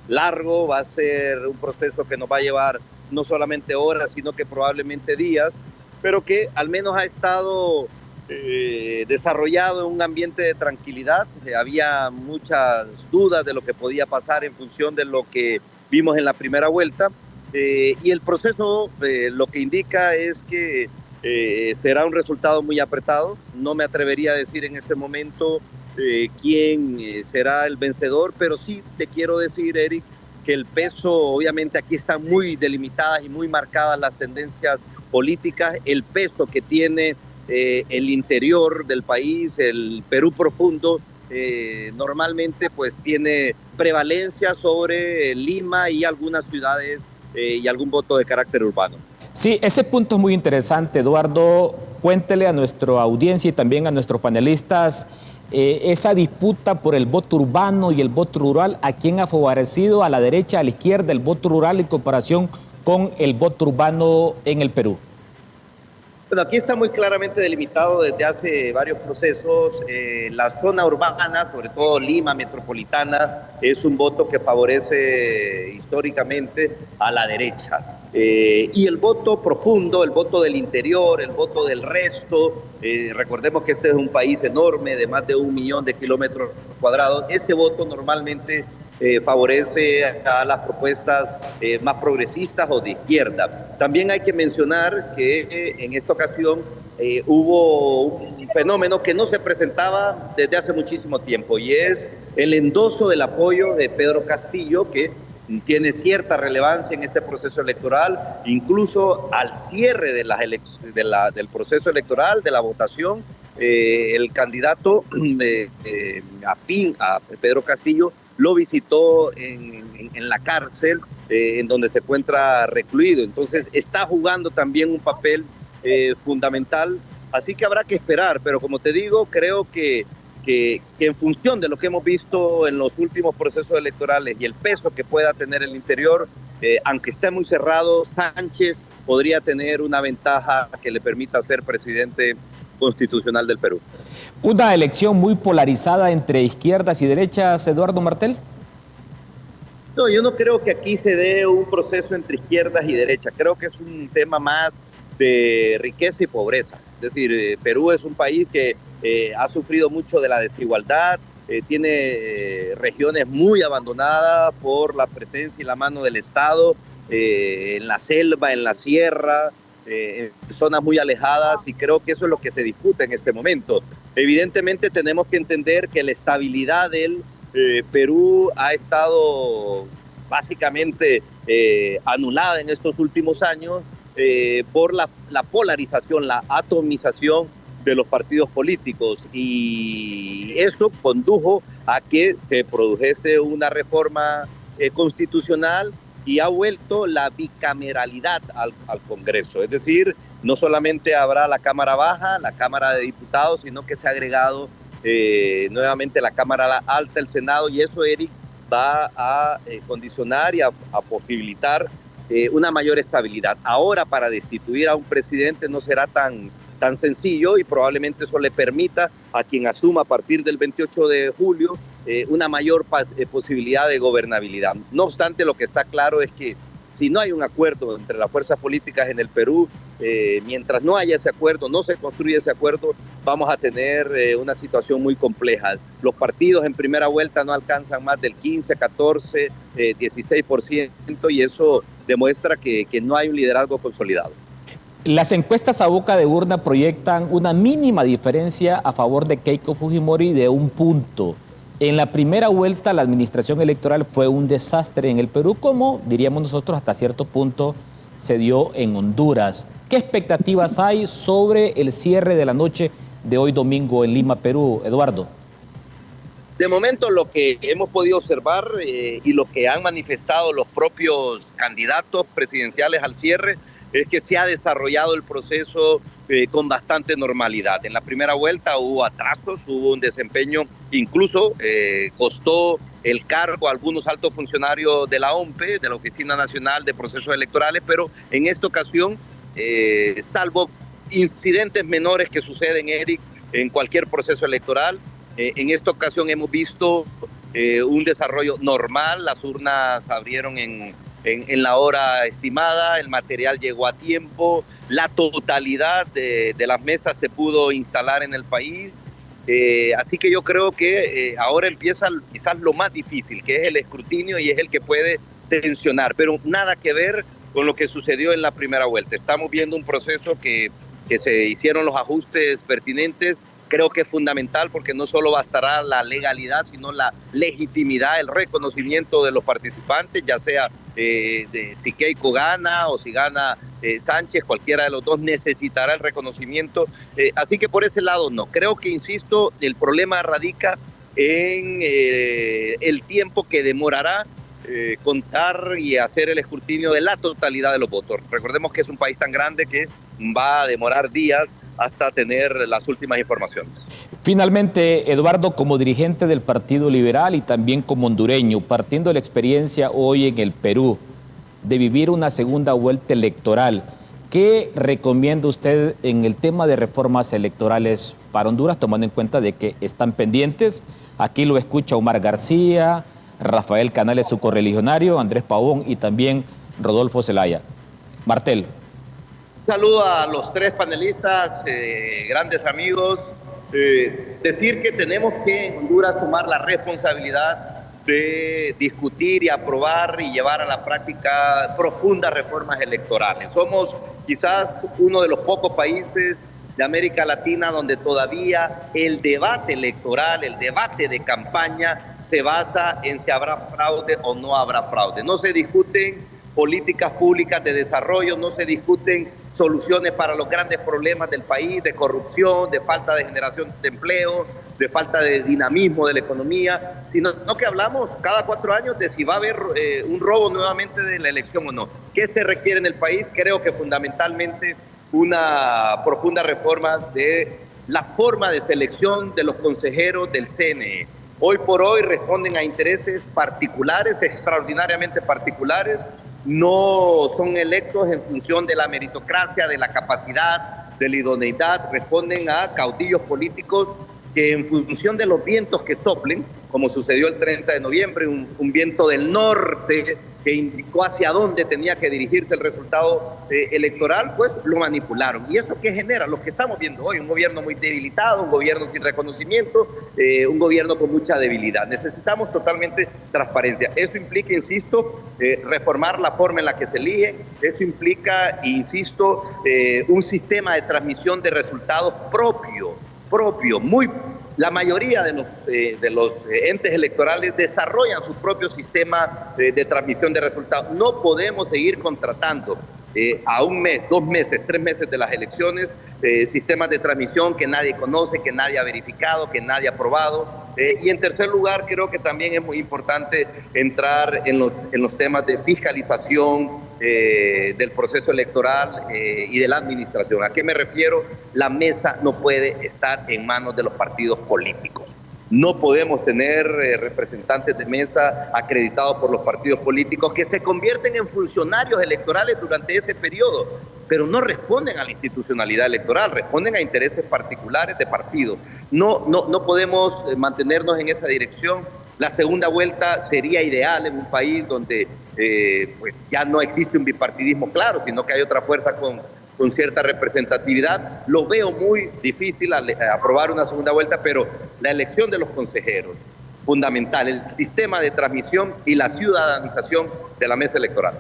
largo, va a ser un proceso que nos va a llevar no solamente horas, sino que probablemente días, pero que al menos ha estado desarrollado en un ambiente de tranquilidad. Había muchas dudas de lo que podía pasar en función de lo que vimos en la primera vuelta, y el proceso lo que indica es que será un resultado muy apretado. No me atrevería a decir en este momento quién será el vencedor, pero sí te quiero decir, Eric, que el peso, obviamente aquí están muy delimitadas y muy marcadas las tendencias políticas, el peso que tiene el interior del país, el Perú profundo, normalmente pues tiene prevalencia sobre Lima y algunas ciudades y algún voto de carácter urbano. Sí, ese punto es muy interesante, Eduardo. Cuéntele a nuestra audiencia y también a nuestros panelistas esa disputa por el voto urbano y el voto rural, ¿a quién ha favorecido? ¿A la derecha, a la izquierda, el voto rural en comparación con el voto urbano en el Perú? Bueno, aquí está muy claramente delimitado desde hace varios procesos. La zona urbana, sobre todo Lima metropolitana, es un voto que favorece históricamente a la derecha. Y el voto profundo, el voto del interior, el voto del resto, recordemos que este es un país enorme de más de 1 millón de kilómetros cuadrados, ese voto normalmente favorece a las propuestas más progresistas o de izquierda. También hay que mencionar que en esta ocasión hubo un fenómeno que no se presentaba desde hace muchísimo tiempo, y es el endoso del apoyo de Pedro Castillo, que tiene cierta relevancia en este proceso electoral, incluso al cierre de del proceso electoral, de la votación. El candidato afín a Pedro Castillo lo visitó en la cárcel, en donde se encuentra recluido. Entonces está jugando también un papel fundamental, así que habrá que esperar, pero como te digo, creo que en función de lo que hemos visto en los últimos procesos electorales y el peso que pueda tener el interior, aunque esté muy cerrado, Sánchez podría tener una ventaja que le permita ser presidente constitucional del Perú. ¿Una elección muy polarizada entre izquierdas y derechas, Eduardo Martel? No, yo no creo que aquí se dé un proceso entre izquierdas y derechas. Creo que es un tema más de riqueza y pobreza. Es decir, Perú es un país que ha sufrido mucho de la desigualdad, tiene regiones muy abandonadas por la presencia y la mano del Estado, en la selva, en la sierra, en zonas muy alejadas, y creo que eso es lo que se disputa en este momento. Evidentemente tenemos que entender que la estabilidad del Perú ha estado básicamente anulada en estos últimos años por la polarización, la atomización de los partidos políticos, y eso condujo a que se produjese una reforma constitucional y ha vuelto la bicameralidad al Congreso. Es decir, no solamente habrá la Cámara Baja, la Cámara de Diputados, sino que se ha agregado nuevamente la Cámara Alta, el Senado, y eso, Eric, va a condicionar y a posibilitar una mayor estabilidad. Ahora, para destituir a un presidente no será tan sencillo, y probablemente eso le permita a quien asuma a partir del 28 de julio una mayor posibilidad de gobernabilidad. No obstante, lo que está claro es que si no hay un acuerdo entre las fuerzas políticas en el Perú, mientras no haya ese acuerdo, no se construye ese acuerdo, vamos a tener una situación muy compleja. Los partidos en primera vuelta no alcanzan más del 15, 14, 16%, y eso demuestra que no hay un liderazgo consolidado. Las encuestas a boca de urna proyectan una mínima diferencia a favor de Keiko Fujimori de 1 punto. En la primera vuelta la administración electoral fue un desastre en el Perú, como diríamos nosotros hasta cierto punto se dio en Honduras. ¿Qué expectativas hay sobre el cierre de la noche de hoy domingo en Lima, Perú, Eduardo? De momento, lo que hemos podido observar y lo que han manifestado los propios candidatos presidenciales al cierre es que se ha desarrollado el proceso con bastante normalidad. En la primera vuelta hubo atrasos, hubo un desempeño, incluso costó el cargo a algunos altos funcionarios de la OMPE, de la Oficina Nacional de Procesos Electorales, pero en esta ocasión, salvo incidentes menores que suceden, Eric, en cualquier proceso electoral, en esta ocasión hemos visto un desarrollo normal. Las urnas abrieron en la hora estimada, el material llegó a tiempo, la totalidad de las mesas se pudo instalar en el país. Así que yo creo que ahora empieza quizás lo más difícil, que es el escrutinio, y es el que puede tensionar, pero nada que ver con lo que sucedió en la primera vuelta. Estamos viendo un proceso que se hicieron los ajustes pertinentes. Creo que es fundamental porque no solo bastará la legalidad, sino la legitimidad, el reconocimiento de los participantes, ya sea si Keiko gana o si gana Sánchez, cualquiera de los dos necesitará el reconocimiento. Así que por ese lado no. Creo que, insisto, el problema radica en el tiempo que demorará contar y hacer el escrutinio de la totalidad de los votos. Recordemos que es un país tan grande que va a demorar días hasta tener las últimas informaciones. Finalmente, Eduardo, como dirigente del Partido Liberal y también como hondureño, partiendo de la experiencia hoy en el Perú de vivir una segunda vuelta electoral, ¿qué recomienda usted en el tema de reformas electorales para Honduras, tomando en cuenta de que están pendientes? Aquí lo escucha Omar García, Rafael Canales, su correligionario, Andrés Pavón y también Rodolfo Zelaya. Martel. Saludo a los tres panelistas, grandes amigos. Decir que tenemos que en Honduras tomar la responsabilidad de discutir y aprobar y llevar a la práctica profundas reformas electorales. Somos quizás uno de los pocos países de América Latina donde todavía el debate electoral, el debate de campaña se basa en si habrá fraude o no habrá fraude. No se discuten políticas públicas de desarrollo, no se discuten soluciones para los grandes problemas del país, de corrupción, de falta de generación de empleo, de falta de dinamismo de la economía, sino que hablamos cada 4 años de si va a haber un robo nuevamente de la elección o no. ¿Qué se requiere en el país? Creo que fundamentalmente una profunda reforma de la forma de selección de los consejeros del CNE. Hoy por hoy responden a intereses particulares, extraordinariamente particulares. No son electos en función de la meritocracia, de la capacidad, de la idoneidad. Responden a caudillos políticos que, en función de los vientos que soplen, como sucedió el 30 de noviembre, un viento del norte que indicó hacia dónde tenía que dirigirse el resultado electoral, pues lo manipularon. ¿Y esto qué genera? Lo que estamos viendo hoy, un gobierno muy debilitado, un gobierno sin reconocimiento, un gobierno con mucha debilidad. Necesitamos totalmente transparencia. Eso implica, insisto, reformar la forma en la que se elige. Eso implica, insisto, un sistema de transmisión de resultados propio. La mayoría de los entes electorales desarrollan su propio sistema de transmisión de resultados. No podemos seguir contratando a un mes, 2 meses, 3 meses de las elecciones, sistemas de transmisión que nadie conoce, que nadie ha verificado, que nadie ha probado. Y en tercer lugar, creo que también es muy importante entrar en los temas de fiscalización del proceso electoral y de la administración. ¿A qué me refiero? La mesa no puede estar en manos de los partidos políticos. No podemos tener representantes de mesa acreditados por los partidos políticos que se convierten en funcionarios electorales durante ese periodo, pero no responden a la institucionalidad electoral, responden a intereses particulares de partidos. No podemos mantenernos en esa dirección. La segunda vuelta sería ideal en un país donde pues ya no existe un bipartidismo claro, sino que hay otra fuerza con cierta representatividad. Lo veo muy difícil aprobar una segunda vuelta, pero la elección de los consejeros, fundamental, el sistema de transmisión y la ciudadanización de la mesa electoral.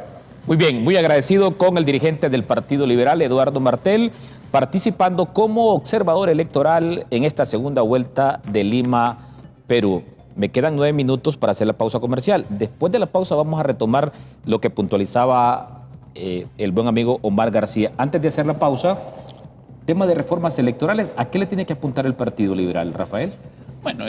Muy bien, muy agradecido con el dirigente del Partido Liberal, Eduardo Martel, participando como observador electoral en esta segunda vuelta de Lima, Perú. Me quedan 9 minutos para hacer la pausa comercial. Después de la pausa vamos a retomar lo que puntualizaba el buen amigo Omar García. Antes de hacer la pausa, tema de reformas electorales, ¿a qué le tiene que apuntar el Partido Liberal, Rafael? Bueno,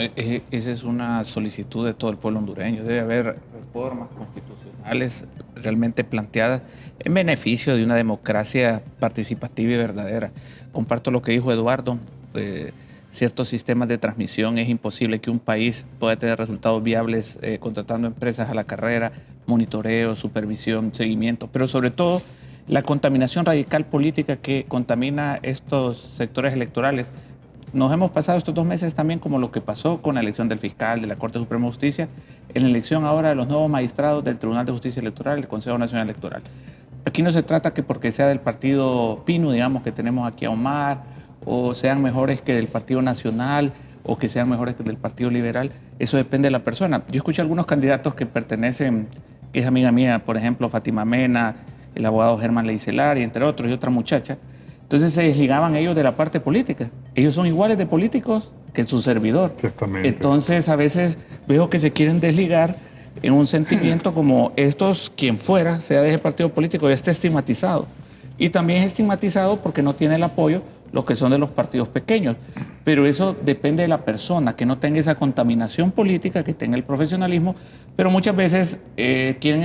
esa es una solicitud de todo el pueblo hondureño. Debe haber reformas constitucionales realmente planteadas en beneficio de una democracia participativa y verdadera. Comparto lo que dijo Eduardo. Ciertos sistemas de transmisión es imposible que un país pueda tener resultados viables contratando empresas a la carrera, monitoreo, supervisión, seguimiento, pero sobre todo la contaminación radical política que contamina estos sectores electorales. Nos hemos pasado estos 2 meses también como lo que pasó con la elección del fiscal de la Corte Suprema de Justicia, en la elección ahora de los nuevos magistrados del Tribunal de Justicia Electoral, el Consejo Nacional Electoral. Aquí no se trata que porque sea del partido Pino, digamos, que tenemos aquí a Omar, o sean mejores que del Partido Nacional, o que sean mejores que del Partido Liberal. Eso depende de la persona. Yo escuché a algunos candidatos que pertenecen, que es amiga mía, por ejemplo, Fátima Mena, el abogado Germán Leicelar, y entre otros, y otra muchacha. Entonces se desligaban ellos de la parte política. Ellos son iguales de políticos que su servidor. Exactamente. Entonces a veces veo que se quieren desligar en un sentimiento como estos, quien fuera, sea de ese partido político, ya está estigmatizado. Y también es estigmatizado porque no tiene el apoyo los que son de los partidos pequeños. Pero eso depende de la persona, que no tenga esa contaminación política, que tenga el profesionalismo, pero muchas veces quieren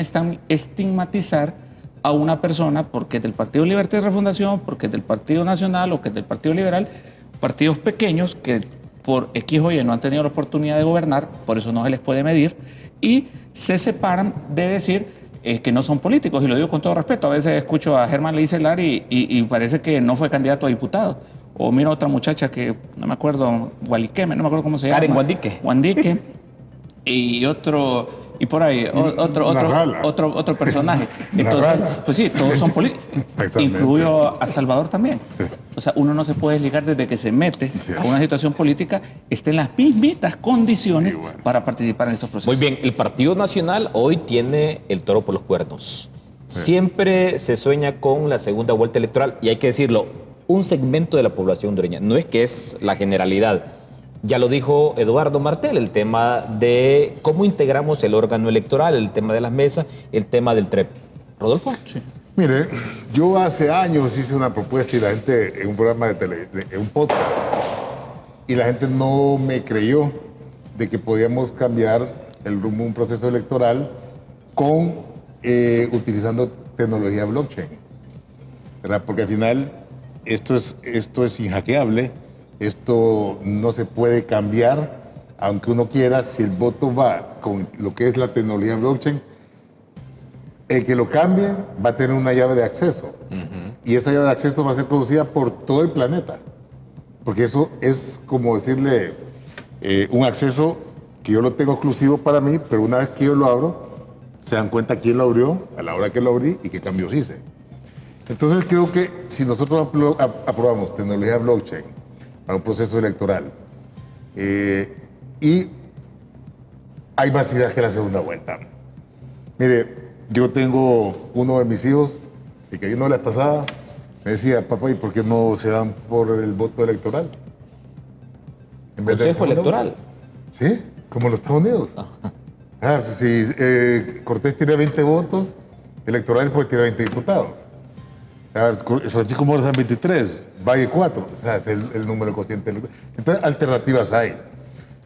estigmatizar a una persona porque es del Partido Libertad y Refundación, porque es del Partido Nacional o que es del Partido Liberal, partidos pequeños que por X o Y no han tenido la oportunidad de gobernar, por eso no se les puede medir, y se separan de decir que no son políticos, y lo digo con todo respeto. A veces escucho a Germán Leicelar y parece que no fue candidato a diputado. O mira otra muchacha que, no me acuerdo, Gualiqueme, no me acuerdo cómo se llama. Karen Guandique. Guandique. Y otro... Y por ahí, otro personaje. Entonces, pues sí, todos son políticos. Incluyo a Salvador también. O sea, uno no se puede desligar desde que se mete a una situación política, esté en las mismitas condiciones para participar en estos procesos. Muy bien, el Partido Nacional hoy tiene el toro por los cuernos. Siempre se sueña con la segunda vuelta electoral, y hay que decirlo, un segmento de la población hondureña, no es que es la generalidad. Ya lo dijo Eduardo Martel, el tema de cómo integramos el órgano electoral, el tema de las mesas, el tema del TREP. ¿Rodolfo? Sí. Mire, yo hace años hice una propuesta y la gente en un programa en un podcast, y la gente no me creyó de que podíamos cambiar el rumbo de un proceso electoral con utilizando tecnología blockchain, ¿verdad? Porque al final esto es inhackeable. Esto no se puede cambiar, aunque uno quiera. Si el voto va con lo que es la tecnología blockchain, el que lo cambie va a tener una llave de acceso. Y esa llave de acceso va a ser conocida por todo el planeta. Porque eso es como decirle un acceso que yo lo tengo exclusivo para mí, pero una vez que yo lo abro, se dan cuenta quién lo abrió, a la hora que lo abrí y qué cambios hice. Entonces creo que si nosotros aprobamos tecnología blockchain para un proceso electoral, y hay más ideas que la segunda vuelta. Mire, yo tengo uno de mis hijos, el que vino la vez pasada, me decía, papá, ¿y por qué no se dan por el voto electoral? ¿Consejo electoral? Sí, como en los Estados Unidos. Si Cortés tiene 20 votos electorales, pues tiene 20 diputados. Francisco Morazán 23, Valle 4, o sea, es el número consciente. Entonces, alternativas hay.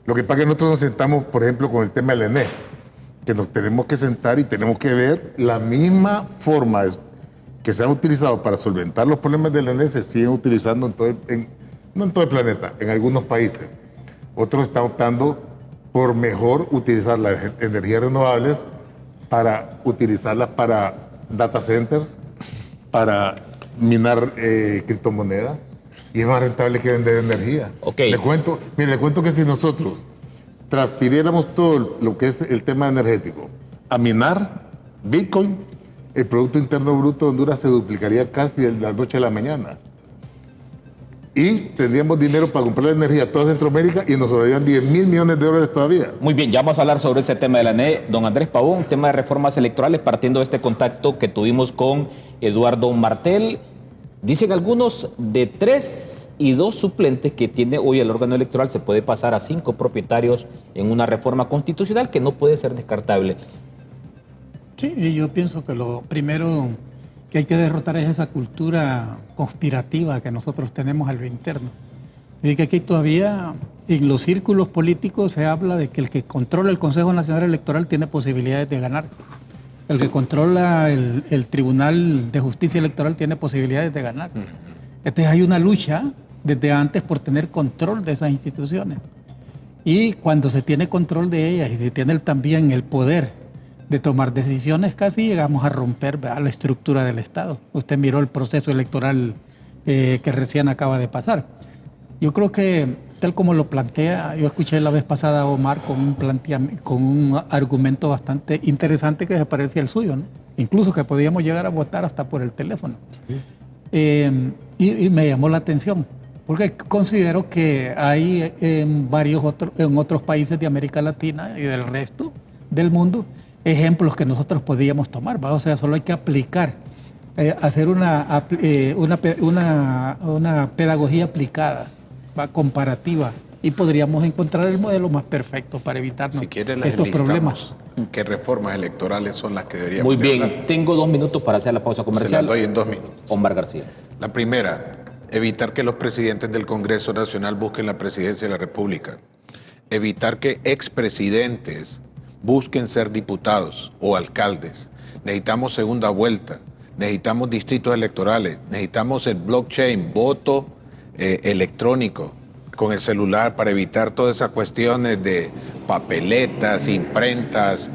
Lo que pasa es que nosotros nos sentamos, por ejemplo, con el tema del ENE, que nos tenemos que sentar y tenemos que ver la misma forma que se ha utilizado para solventar los problemas del ENE, se siguen utilizando no en todo el planeta, en algunos países. Otros están optando por mejor utilizar las energías renovables para utilizarlas para data centers, para minar criptomonedas, y es más rentable que vender energía. Okay. Le cuento que si nosotros transfiriéramos todo lo que es el tema energético a minar Bitcoin, el Producto Interno Bruto de Honduras se duplicaría casi de la noche a la mañana. Y tendríamos dinero para comprar la energía a toda Centroamérica y nos sobrarían 10,000 millones de dólares todavía. Muy bien, ya vamos a hablar sobre ese tema de la ANE. Don Andrés Pavón, tema de reformas electorales, partiendo de este contacto que tuvimos con Eduardo Martel. Dicen algunos, de 3 y 2 suplentes que tiene hoy el órgano electoral, se puede pasar a 5 propietarios en una reforma constitucional que no puede ser descartable. Sí, y yo pienso que lo primero que hay que derrotar es esa cultura conspirativa que nosotros tenemos a lo interno. Y que aquí todavía en los círculos políticos se habla de que el que controla el Consejo Nacional Electoral tiene posibilidades de ganar. El que controla el Tribunal de Justicia Electoral tiene posibilidades de ganar. Entonces hay una lucha desde antes por tener control de esas instituciones. Y cuando se tiene control de ellas y se tiene también el poder de tomar decisiones, casi llegamos a romper, ¿verdad?, la estructura del Estado. Usted miró el proceso electoral que recién acaba de pasar. Yo creo que, tal como lo plantea, yo escuché la vez pasada a Omar con un argumento bastante interesante que se parecía al suyo, ¿no? Incluso que podíamos llegar a votar hasta por el teléfono. Sí. Y me llamó la atención, porque considero que hay en otros países de América Latina y del resto del mundo ejemplos que nosotros podíamos tomar, ¿va? O sea, solo hay que aplicar, hacer una pedagogía aplicada, ¿va?, comparativa, y podríamos encontrar el modelo más perfecto para evitarnos estos problemas. ¿Qué reformas electorales son las que deberíamos Muy bien, hablar? tengo 2 minutos para hacer la pausa comercial. Se la doy en 2 minutos. Omar García. La primera, evitar que los presidentes del Congreso Nacional busquen la presidencia de la República. Evitar que expresidentes busquen ser diputados o alcaldes. Necesitamos segunda vuelta, necesitamos distritos electorales, necesitamos el blockchain, voto electrónico con el celular para evitar todas esas cuestiones de papeletas, imprentas,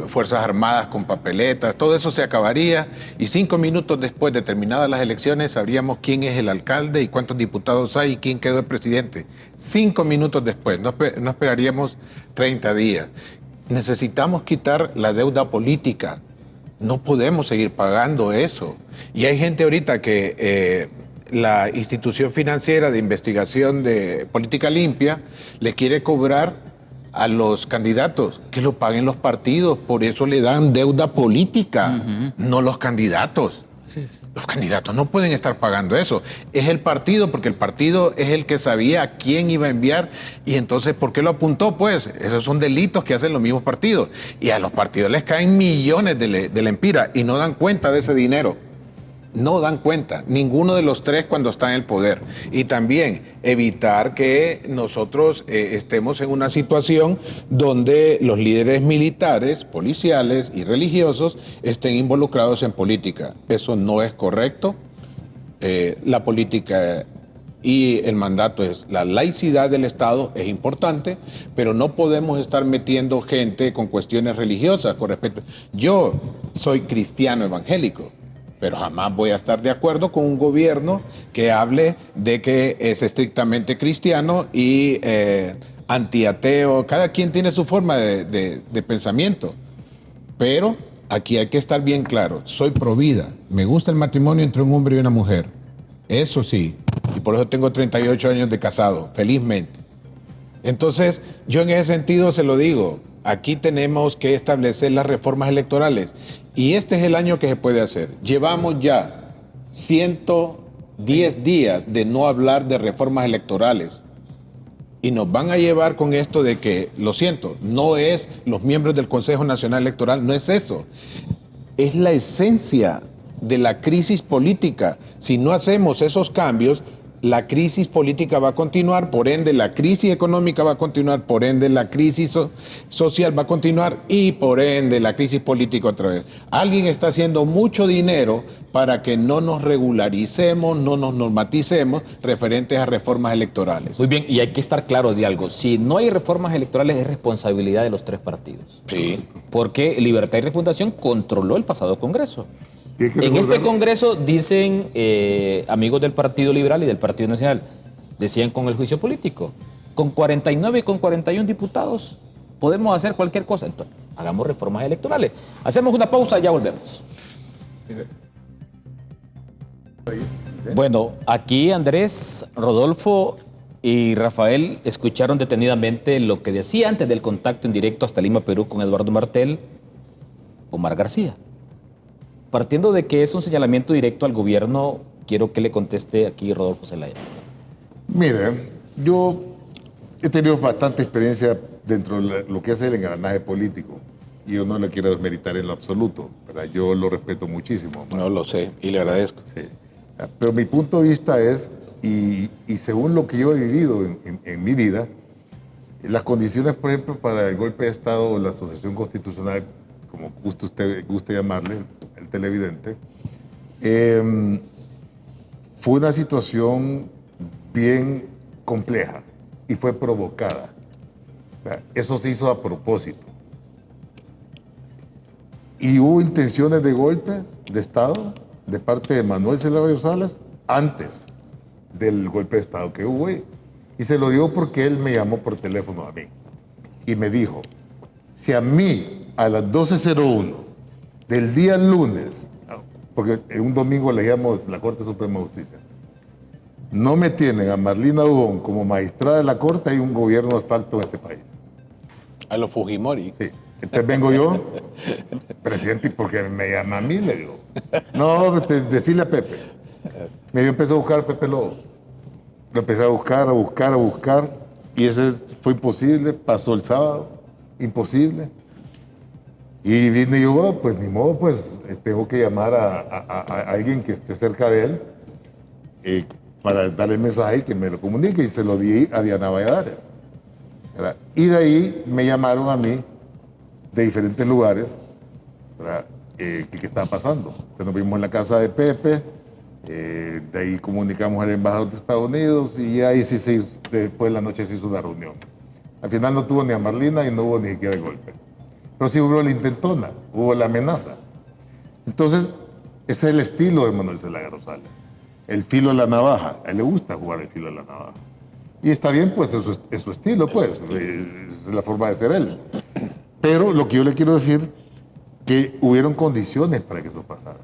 Fuerzas Armadas con papeletas, todo eso se acabaría y 5 minutos después de terminadas las elecciones sabríamos quién es el alcalde y cuántos diputados hay y quién quedó el presidente. 5 minutos después, no esperaríamos 30 días. Necesitamos quitar la deuda política, no podemos seguir pagando eso. Y hay gente ahorita que la institución financiera de investigación de política limpia le quiere cobrar a los candidatos que lo paguen los partidos, por eso le dan deuda política, no los candidatos. Así es. Los candidatos no pueden estar pagando eso. Es el partido, porque el partido es el que sabía a quién iba a enviar y entonces, ¿por qué lo apuntó? Pues esos son delitos que hacen los mismos partidos. Y a los partidos les caen millones de lempiras y no dan cuenta de ese dinero. No dan cuenta, ninguno de los tres cuando está en el poder. Y también evitar que nosotros estemos en una situación donde los líderes militares, policiales y religiosos estén involucrados en política. Eso no es correcto. La política y el mandato es la laicidad del Estado, es importante, pero no podemos estar metiendo gente con cuestiones religiosas con respecto. Yo soy cristiano evangélico, pero jamás voy a estar de acuerdo con un gobierno que hable de que es estrictamente cristiano y antiateo. Cada quien tiene su forma de pensamiento. Pero aquí hay que estar bien claro. Soy pro vida. Me gusta el matrimonio entre un hombre y una mujer. Eso sí. Y por eso tengo 38 años de casado, felizmente. Entonces, yo en ese sentido se lo digo. Aquí tenemos que establecer las reformas electorales. Y este es el año que se puede hacer. Llevamos ya 110 días de no hablar de reformas electorales. Y nos van a llevar con esto de que, lo siento, no es los miembros del Consejo Nacional Electoral, no es eso. Es la esencia de la crisis política. Si no hacemos esos cambios, la crisis política va a continuar, por ende la crisis económica va a continuar, por ende la crisis social va a continuar y por ende la crisis política otra vez. Alguien está haciendo mucho dinero para que no nos regularicemos, no nos normaticemos referentes a reformas electorales. Muy bien, y hay que estar claro de algo. Si no hay reformas electorales es responsabilidad de los tres partidos. Sí. Porque Libertad y Refundación controló el pasado Congreso. En este Congreso dicen amigos del Partido Liberal y del Partido Nacional, decían con el juicio político, con 49 y con 41 diputados podemos hacer cualquier cosa. Entonces, hagamos reformas electorales. Hacemos una pausa y ya volvemos. Bueno, aquí Andrés, Rodolfo y Rafael escucharon detenidamente lo que decía antes del contacto en directo hasta Lima, Perú, con Eduardo Martel, Omar García. Partiendo de que es un señalamiento directo al gobierno, quiero que le conteste aquí Rodolfo Zelaya. Mire, yo he tenido bastante experiencia dentro de lo que es el engranaje político y yo no le quiero desmeritar en lo absoluto, ¿verdad? Yo lo respeto muchísimo. No lo sé y le agradezco. Sí. Pero mi punto de vista es, y según lo que yo he vivido en mi vida, Las condiciones, por ejemplo, para el golpe de Estado o la sucesión constitucional, como guste llamarle, el televidente, fue una situación bien compleja y fue provocada. Eso se hizo a propósito. Y hubo intenciones de golpes de Estado de parte de Manuel Zelaya Rosales antes del golpe de Estado que hubo ahí. Y se lo digo porque él me llamó por teléfono a mí y me dijo, si a mí a las 12:01 del día lunes, porque un domingo elegíamos la Corte Suprema de Justicia, no me tienen a Marlina Dubón como magistrada de la Corte, hay un gobierno de asfalto en este país. A los Fujimori. Sí. Entonces vengo yo, presidente, porque me llama a mí, le digo. No, decirle a Pepe. Yo empecé a buscar a Pepe Lobo. Lo empecé a buscar, y ese fue imposible. Pasó el sábado, imposible. Y vine yo, bueno, pues ni modo, pues tengo que llamar a alguien que esté cerca de él para darle el mensaje y que me lo comunique, y se lo di a Diana Valladares. ¿Verdad? Y de ahí me llamaron a mí de diferentes lugares, ¿qué estaba pasando? Entonces nos vimos en la casa de Pepe, de ahí comunicamos al embajador de Estados Unidos y ahí sí después de la noche se hizo una reunión. Al final no tuvo ni a Marlina y no hubo ni siquiera el golpe. Pero sí hubo la intentona, hubo la amenaza. Entonces, ese es el estilo de Manuel Zelaya Rosales. El filo de la navaja. A él le gusta jugar el filo de la navaja. Y está bien, pues es su estilo, pues. Es la forma de ser él. Pero lo que yo le quiero decir, que hubieron condiciones para que eso pasara.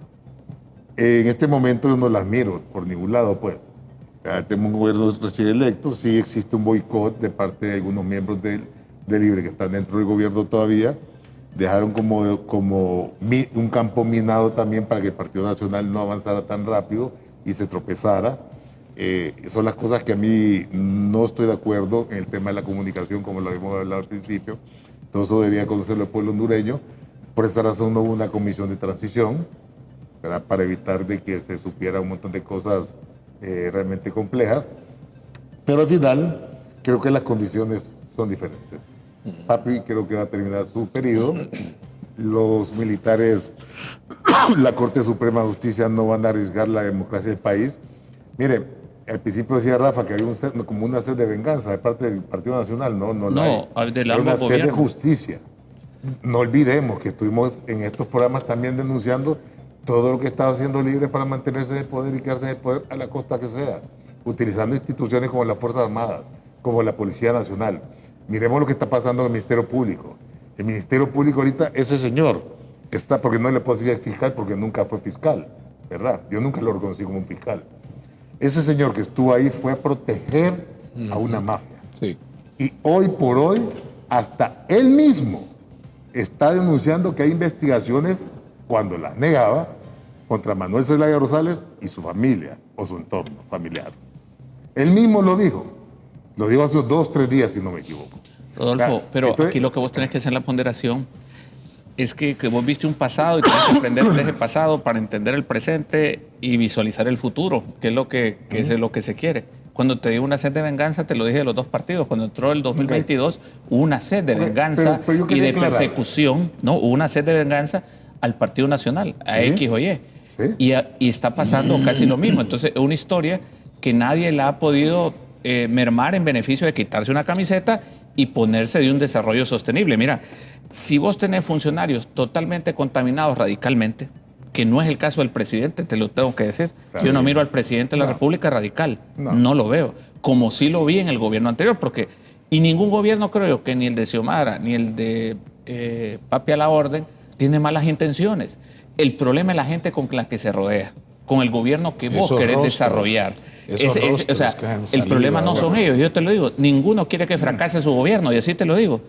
En este momento yo no las miro por ningún lado, pues. Ya tenemos un gobierno recién electo, sí existe un boicot de parte de algunos miembros de Libre que están dentro del gobierno todavía. Dejaron como un campo minado también para que el Partido Nacional no avanzara tan rápido y se tropezara. Son las cosas que a mí no estoy de acuerdo en el tema de la comunicación, como lo habíamos hablado al principio. Todo eso debería conocerlo el pueblo hondureño. Por esta razón no hubo una comisión de transición, ¿verdad? Para evitar de que se supiera un montón de cosas realmente complejas. Pero al final creo que las condiciones son diferentes. Papi creo que va a terminar su periodo. Los militares, la Corte Suprema de Justicia no van a arriesgar la democracia del país. Mire, al principio decía Rafa que había como una sed de venganza de parte del Partido Nacional. No, del una ambos sed de gobiernos. justicia. No olvidemos que estuvimos en estos programas también denunciando todo lo que estaba haciendo Libre para mantenerse en el poder y quedarse en el poder a la costa que sea, utilizando instituciones como las Fuerzas Armadas, como la Policía Nacional. Miremos lo que está pasando en el Ministerio Público. El Ministerio Público ahorita, ese señor está, porque no le puedo decir fiscal porque nunca fue fiscal, ¿verdad? Yo nunca lo reconocí como un fiscal. Ese señor que estuvo ahí fue a proteger a una mafia. Sí. Y hoy por hoy, hasta él mismo está denunciando que hay investigaciones, cuando las negaba, contra Manuel Zelaya Rosales y su familia o su entorno familiar. Él mismo lo dijo. Lo dijo hace 2 o 3 días, si no me equivoco. Rodolfo, pero entonces, aquí lo que vos tenés que hacer la ponderación es que vos viste un pasado y tenés que aprender de ese pasado para entender el presente y visualizar el futuro, que es lo que es lo que se quiere. Cuando te digo una sed de venganza, te lo dije de los dos partidos. Cuando entró el 2022, hubo una sed de venganza pero yo y quería de aclarar. persecución, ¿no? Hubo una sed de venganza al Partido Nacional, a Sí. X o Y. Sí. Y está pasando casi lo mismo. Entonces, es una historia que nadie la ha podido mermar en beneficio de quitarse una camiseta y ponerse de un desarrollo sostenible. Mira, si vos tenés funcionarios totalmente contaminados radicalmente, que no es el caso del presidente, te lo tengo que decir. Claro. Yo no miro al presidente de la República radical, No. no lo veo, como sí lo vi en el gobierno anterior, y ningún gobierno, creo yo, que ni el de Xiomara, ni el de Papi a la Orden, tiene malas intenciones. El problema es la gente con la que se rodea, con el gobierno que vos Esos querés rostros, desarrollar. esos rostros O sea, que han el salido problema no ahora. son ellos, yo te lo digo, ninguno quiere que fracase su gobierno, y así te lo digo.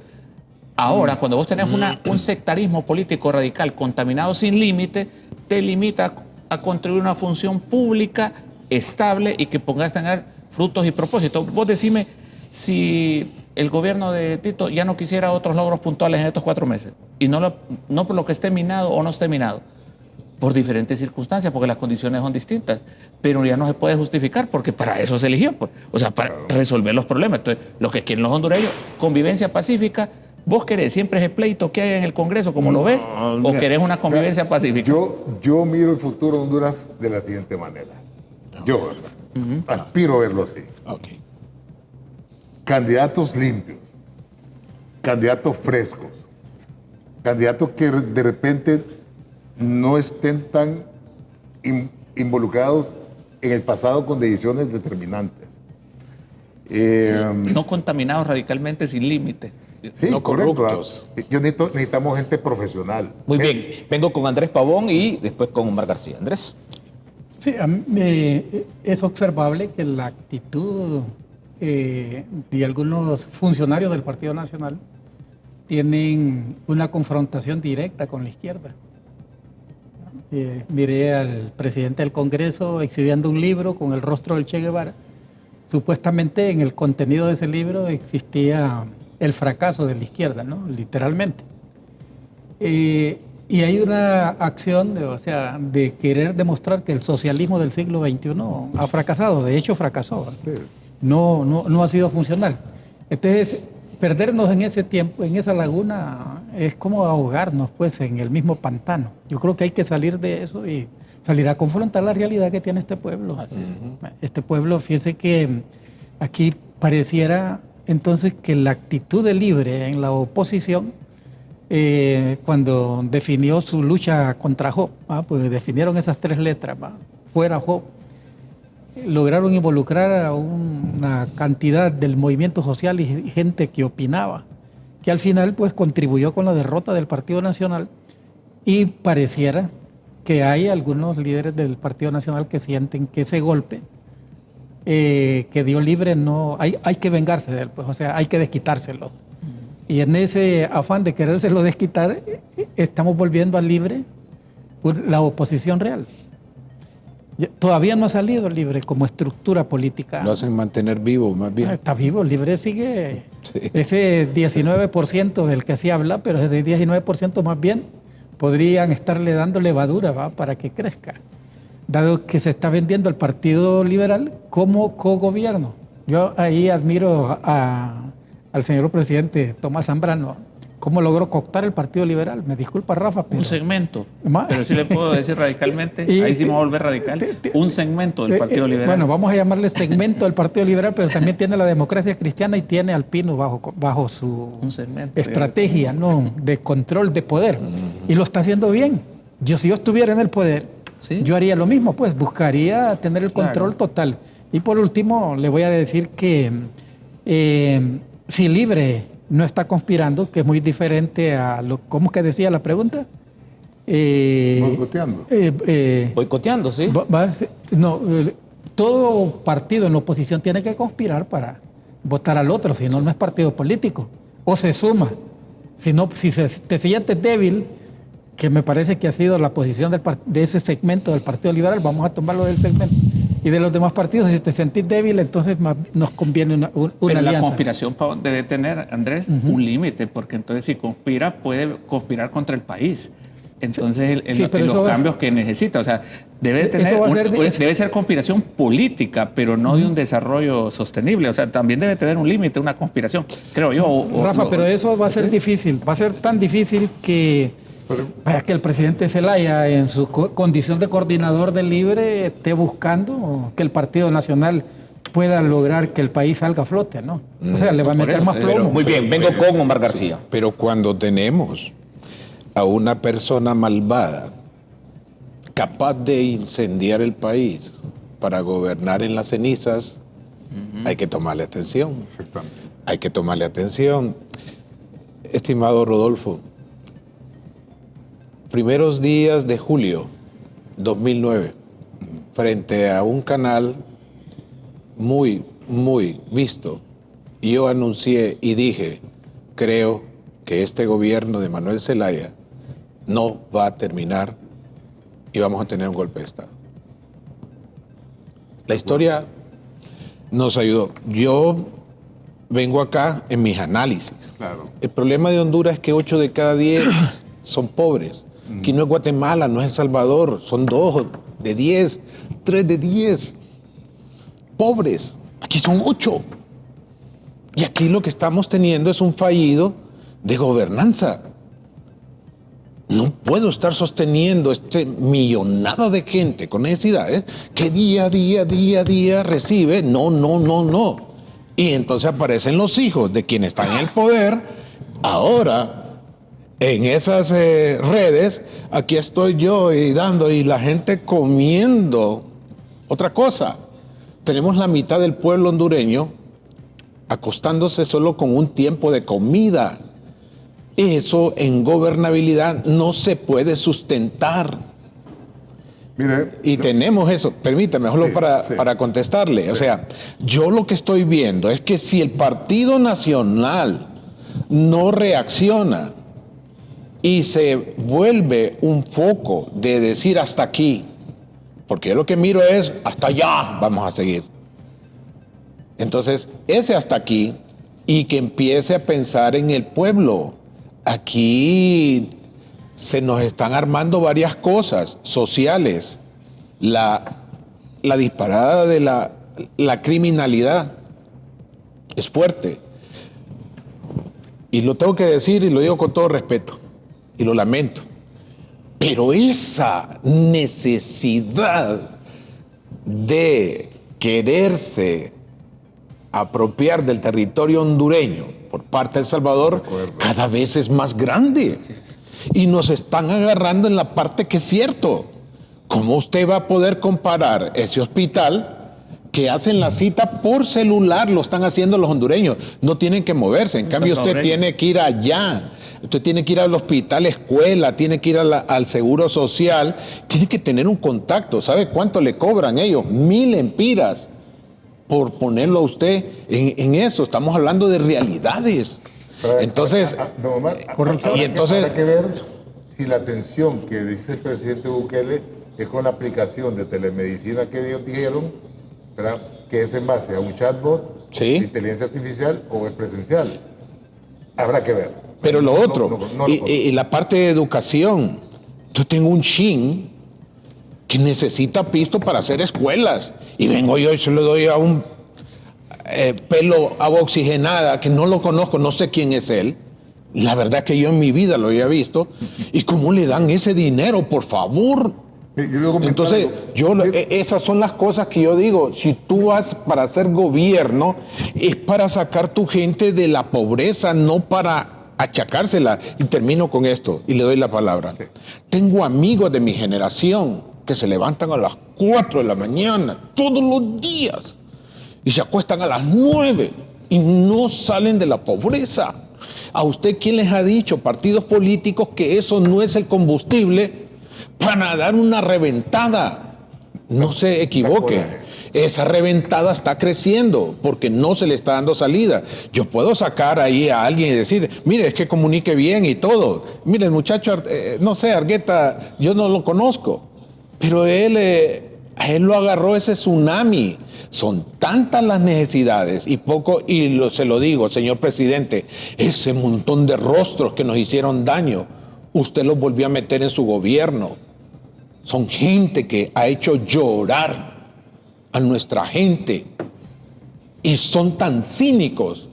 Ahora, cuando vos tenés un sectarismo político radical contaminado sin límite, te limita a construir una función pública estable y que pongas a tener frutos y propósitos. Vos decime si el gobierno de Tito ya no quisiera otros logros puntuales en estos 4 meses, y no por lo que esté minado o no esté minado. por diferentes circunstancias, porque las condiciones son distintas, pero ya no se puede justificar porque para eso se eligió, pues, o sea, para resolver los problemas. Entonces, lo que quieren los hondureños, convivencia pacífica. ¿Vos querés siempre ese pleito que hay en el Congreso, como lo ves, o querés una convivencia pacífica? Yo miro el futuro de Honduras de la siguiente manera. Yo, ¿verdad? Aspiro a verlo así. Okay. Candidatos limpios, candidatos frescos, candidatos que de repente no estén tan involucrados en el pasado con decisiones determinantes. No contaminados radicalmente, sin límite. Sí, no correcto. corruptos. Necesitamos gente profesional. Muy bien, vengo con Andrés Pavón y después con Omar García. Andrés. Sí, es observable que la actitud de algunos funcionarios del Partido Nacional tienen una confrontación directa con la izquierda. Miré al presidente del Congreso exhibiendo un libro con el rostro del Che Guevara. Supuestamente en el contenido de ese libro existía el fracaso de la izquierda, ¿no? Literalmente. Y hay una acción de querer demostrar que el socialismo del siglo XXI ha fracasado. De hecho, fracasó. Sí. No ha sido funcional. Entonces, perdernos en ese tiempo, en esa laguna, es como ahogarnos pues en el mismo pantano. Yo creo que hay que salir de eso y salir a confrontar la realidad que tiene este pueblo. Este pueblo, fíjense que aquí pareciera entonces que la actitud de Libre en la oposición, cuando definió su lucha contra Job, pues definieron esas 3 letras, fuera Job, lograron involucrar a una cantidad del movimiento social y gente que opinaba, que al final pues contribuyó con la derrota del Partido Nacional, y pareciera que hay algunos líderes del Partido Nacional que sienten que ese golpe que dio Libre hay que vengarse de él, pues, o sea, hay que desquitárselo. Y en ese afán de querérselo desquitar, estamos volviendo a Libre la oposición real. Todavía no ha salido Libre como estructura política. Lo hacen mantener vivo, más bien. Está vivo, Libre sigue Sí. ese 19% del que se habla, pero ese 19% más bien podrían estarle dando levadura para que crezca, dado que se está vendiendo el Partido Liberal como cogobierno. Yo ahí admiro al señor presidente Tomás Zambrano, cómo logró cooptar el Partido Liberal. Me disculpa, Rafa, pero... Un segmento, pero sí le puedo decir radicalmente, ahí sí me voy a volver radical, un segmento del Partido Liberal. Bueno, vamos a llamarle segmento del Partido Liberal, pero también tiene la democracia cristiana y tiene al Pino bajo su estrategia, ¿no?, de control de poder. Y lo está haciendo bien. Si yo estuviera en el poder, ¿sí?, yo haría lo mismo, pues buscaría tener el control total. Y por último, le voy a decir que si Libre no está conspirando, que es muy diferente a ¿cómo es que decía la pregunta? Boicoteando. Boicoteando, ¿sí? Todo partido en la oposición tiene que conspirar para votar al otro, si no, no es partido político. O se suma. Si te sientes débil, que me parece que ha sido la posición de ese segmento del Partido Liberal, vamos a tomarlo del segmento. Y de los demás partidos, si te sentís débil, entonces nos conviene una Pero alianza. la conspiración debe tener, Andrés, un límite, porque entonces si conspira, puede conspirar contra el país. Entonces, en los cambios que necesita. O sea, debe ser conspiración política, pero no de un desarrollo sostenible. O sea, también debe tener un límite, una conspiración, creo yo. Rafa, pero eso va a ser difícil. Va a ser tan difícil que el presidente Zelaya, en su condición de coordinador del Libre, esté buscando que el Partido Nacional pueda lograr que el país salga a flote, ¿no? O sea, le va a meter más plomo. Muy bien, vengo con Omar García. Pero cuando tenemos a una persona malvada capaz de incendiar el país para gobernar en las cenizas, hay que tomarle atención. Exactamente. Hay que tomarle atención. Estimado Rodolfo, primeros días de julio 2009, frente a un canal muy, muy visto, yo anuncié y dije, creo que este gobierno de Manuel Zelaya no va a terminar y vamos a tener un golpe de Estado. La historia nos ayudó. Yo vengo acá en mis análisis. Claro. El problema de Honduras es que 8 de cada 10 son pobres. Aquí no es Guatemala, no es El Salvador. Son 2 de 10, 3 de 10. Pobres. Aquí son 8. Y aquí lo que estamos teniendo es un fallido de gobernanza. No puedo estar sosteniendo millonada de gente con necesidades que día a día recibe. No. Y entonces aparecen los hijos de quienes están en el poder. Ahora, en esas redes, aquí estoy yo y la gente comiendo. Otra cosa, tenemos la mitad del pueblo hondureño acostándose solo con un tiempo de comida. Eso en gobernabilidad no se puede sustentar. Mire, Y tenemos eso, permítame, solo Sí, para contestarle. O sea, yo lo que estoy viendo es que si el Partido Nacional no reacciona y se vuelve un foco de decir hasta aquí, porque yo lo que miro es hasta allá vamos a seguir. Entonces, ese hasta aquí y que empiece a pensar en el pueblo. Aquí se nos están armando varias cosas sociales. La disparada de la criminalidad es fuerte. Y lo tengo que decir y lo digo con todo respeto. Y lo lamento. Pero esa necesidad de quererse apropiar del territorio hondureño por parte de El Salvador cada vez es más grande. Y nos están agarrando en la parte que es cierto. ¿Cómo usted va a poder comparar ese hospital que hacen la cita por celular? Lo están haciendo los hondureños. No tienen que moverse. En cambio, usted tiene que ir allá. Usted tiene que ir al hospital, escuela, tiene que ir al seguro social. Tiene que tener un contacto. ¿Sabe cuánto le cobran ellos? 1,000 empiras por ponerlo a usted en eso. Estamos hablando de realidades. Entonces, don Omar, y entonces habrá que ver si la atención que dice el presidente Bukele es con la aplicación de telemedicina que ellos dijeron, ¿verdad? Que es en base a un chatbot, Sí. de inteligencia artificial o es presencial. Habrá que ver. pero lo No, otro, no lo y la parte de educación. Yo tengo un chin que necesita pisto para hacer escuelas. Y vengo yo y se lo doy a un pelo agua oxigenada, que no lo conozco, no sé quién es él. La verdad es que yo en mi vida lo había visto. ¿Y cómo le dan ese dinero, por favor? Yo le voy a comentar Entonces, algo. esas son las cosas que yo digo. Si tú vas para hacer gobierno, es para sacar tu gente de la pobreza, no para achacársela. Y termino con esto y le doy la palabra. Tengo amigos de mi generación que se levantan a las 4 de la mañana todos los días y se acuestan a las 9 y no salen de la pobreza. ¿A usted quién les ha dicho, partidos políticos, que eso no es el combustible para dar una reventada? No se equivoque. Esa reventada está creciendo porque no se le está dando salida. Yo puedo sacar ahí a alguien y decir, mire, es que comunique bien y todo. Mire, el muchacho, no sé, Argueta, yo no lo conozco, pero a él lo agarró ese tsunami. Son tantas las necesidades y poco, se lo digo, señor presidente, ese montón de rostros que nos hicieron daño, usted los volvió a meter en su gobierno. Son gente que ha hecho llorar a nuestra gente y son tan cínicos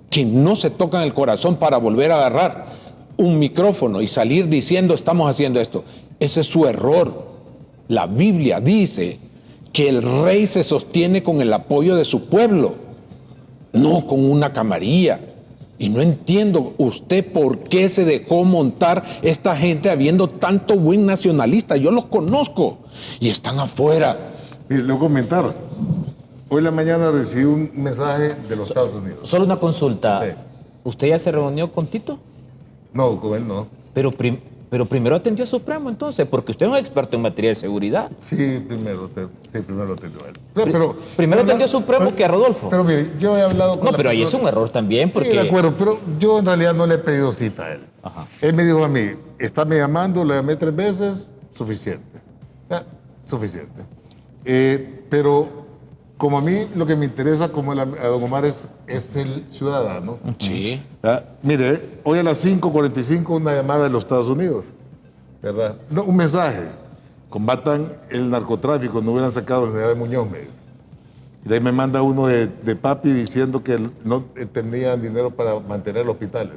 que no se tocan el corazón para volver a agarrar un micrófono y salir diciendo estamos haciendo esto. Ese es su error. La Biblia dice que el rey se sostiene con el apoyo de su pueblo, no con una camarilla. Y no entiendo usted por qué se dejó montar esta gente habiendo tanto buen nacionalista. Yo los conozco y están afuera. Mire, le voy a comentar. Hoy en la mañana recibí un mensaje de los Estados Unidos. Solo una consulta. Sí. ¿Usted ya se reunió con Tito? No, con él no. Pero primero atendió a Supremo, entonces, porque usted es un experto en materia de seguridad. Sí, primero lo atendió a él. Primero atendió a Supremo que a Rodolfo. Pero mire, yo he hablado con No, la pero ahí es persona- un error también, porque... Sí, de acuerdo, pero yo en realidad no le he pedido cita a él. Ajá. Él me dijo a mí, estáme llamando, le llamé 3 veces, suficiente. Ya, suficiente. Pero como a mí lo que me interesa, como a don Omar, es el ciudadano. Sí. Mire, hoy a las 5:45 una llamada de los Estados Unidos. ¿verdad? No, un mensaje. Combatan el narcotráfico, no hubieran sacado al general Muñoz, me dice. Y de ahí me manda uno de papi diciendo que no tenían dinero para mantener los hospitales.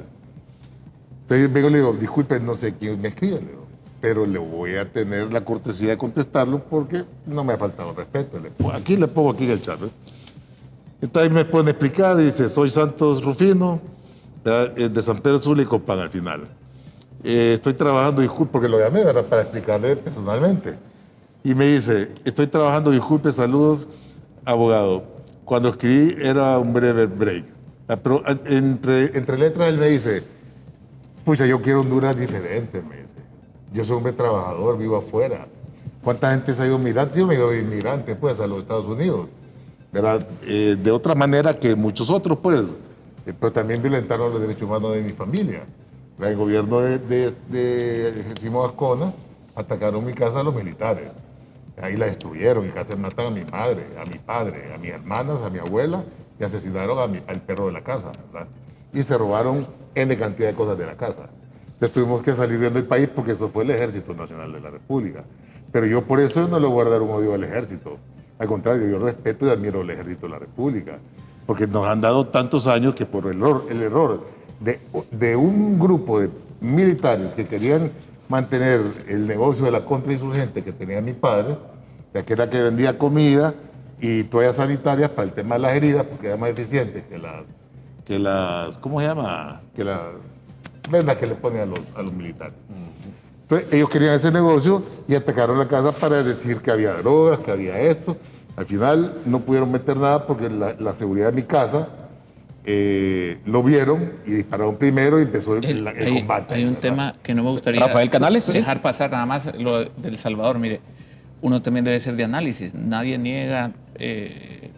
Entonces vengo y le digo, disculpe, no sé quién me escribe, le digo, pero le voy a tener la cortesía de contestarlo porque no me ha faltado respeto. Aquí le pongo aquí en el chat. Entonces me pone a explicar y dice, soy Santos Rufino, de San Pedro Sula y Copán al final. Estoy trabajando, disculpe, porque lo llamé, ¿verdad?, para explicarle personalmente. Y me dice, estoy trabajando, disculpe, saludos, abogado. Cuando escribí era un breve break. Pero entre letras él me dice, pucha, yo quiero Honduras diferente, me dice. Yo soy hombre trabajador, vivo afuera. ¿Cuánta gente se ha ido migrante? Yo me he ido inmigrante, pues, a los Estados Unidos, ¿verdad? De otra manera que muchos otros, pues. Pero también violentaron los derechos humanos de mi familia. El gobierno de Jesimo Ascona atacaron mi casa a los militares. Ahí la destruyeron y casi matan a mi madre, a mi padre, a mis hermanas, a mi abuela y asesinaron al perro de la casa, ¿verdad? Y se robaron N cantidad de cosas de la casa. Entonces tuvimos que salir viendo el país porque eso fue el Ejército Nacional de la República. Pero yo por eso no le voy a dar un odio al Ejército. Al contrario, yo respeto y admiro al Ejército de la República. Porque nos han dado tantos años que por el error de un grupo de militares que querían mantener el negocio de la contrainsurgente que tenía mi padre, ya que era que vendía comida y toallas sanitarias para el tema de las heridas, porque era más eficiente que las ¿cómo se llama? Que las vendas que le ponen a los militares. Entonces ellos querían ese negocio y atacaron la casa para decir que había drogas, que había esto. Al final no pudieron meter nada porque la seguridad de mi casa lo vieron y dispararon primero y empezó el combate. Hay un tema que no me gustaría Rafael Canales, dejar pasar nada más, lo del Salvador. Mire, uno también debe ser de análisis. Nadie niega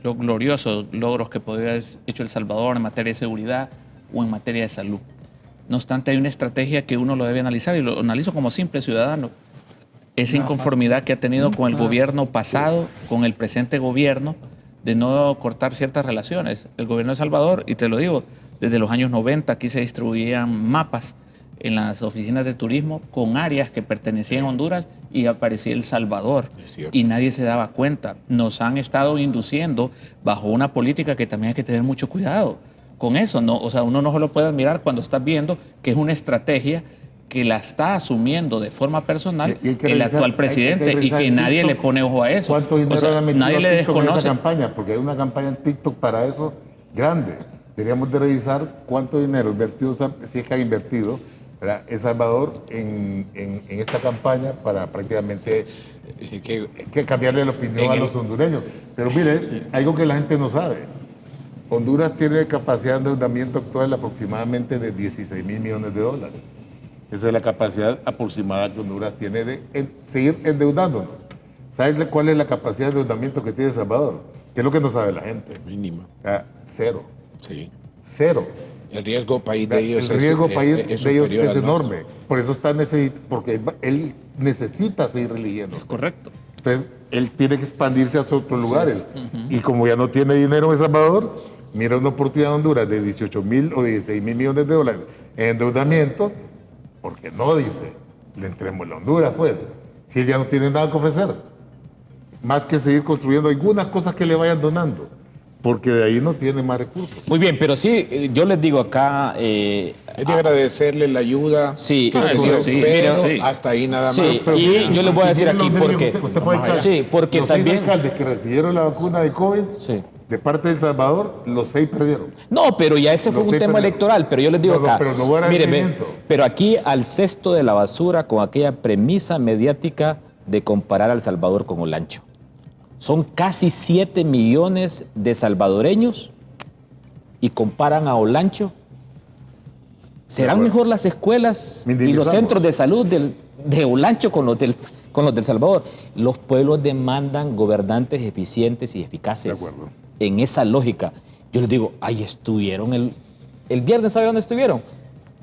los gloriosos logros que podría haber hecho El Salvador en materia de seguridad o en materia de salud. No obstante, hay una estrategia que uno lo debe analizar y lo analizo como simple ciudadano. Esa inconformidad que ha tenido con el gobierno pasado, con el presente gobierno, de no cortar ciertas relaciones. El gobierno de El Salvador, y te lo digo, desde los años 90 aquí se distribuían mapas en las oficinas de turismo con áreas que pertenecían a Honduras y aparecía El Salvador y nadie se daba cuenta. Nos han estado induciendo bajo una política que también hay que tener mucho cuidado con eso, ¿no? O sea, uno no se lo puede admirar cuando estás viendo que es una estrategia que la está asumiendo de forma personal el actual presidente y que nadie TikTok, le pone ojo a eso. ¿Cuánto dinero nadie le desconoce en esa campaña? Porque hay una campaña en TikTok para eso grande. Teníamos de revisar cuánto dinero invertido, si es que ha invertido, ¿verdad?, El Salvador en esta campaña para prácticamente que cambiarle la opinión a los hondureños. Pero mire, algo que la gente no sabe. Honduras tiene capacidad de endeudamiento actual aproximadamente de 16 mil millones de dólares. Esa es la capacidad aproximada que Honduras tiene de seguir endeudándonos. ¿Sabes cuál es la capacidad de endeudamiento que tiene El Salvador? ¿Qué es lo que no sabe la gente? Mínima. Cero. Sí. Cero. El riesgo país de ellos El riesgo país de ellos superior es al enorme. nuestro. Por eso está porque él necesita seguir religiendo. correcto. Entonces, él tiene que expandirse a otros lugares. Y como ya no tiene dinero en El Salvador, mira una oportunidad en Honduras de 18 mil o 16 mil millones de dólares en endeudamiento, porque no dice, le entremos a Honduras, pues, si ella no tiene nada que ofrecer, más que seguir construyendo algunas cosas que le vayan donando, porque de ahí no tiene más recursos. Muy bien, pero sí, yo les digo acá... Hay que agradecerle la ayuda Sí, que eso se dio, sí, pero sí. hasta ahí nada Sí, más. Pero y mire, yo les voy a decir miren aquí los porque... medios, usted fue alcalde. Sí, porque los también... 6 alcaldes que recibieron la vacuna de COVID, Sí. de parte de El Salvador, los 6 perdieron. No, pero ya ese fue No un sé, tema pero- electoral, pero yo les digo No, no, acá... pero no hubo mire, agradecimiento. pero aquí al cesto de la basura con aquella premisa mediática de comparar a El Salvador con Olancho. Son casi 7 millones de salvadoreños y comparan a Olancho. ¿Serán mejor las escuelas Me y los indignamos. centros de salud de Olancho con los del Salvador? Los pueblos demandan gobernantes eficientes y eficaces. De acuerdo. En esa lógica, yo les digo, ahí estuvieron el viernes, ¿sabe dónde estuvieron?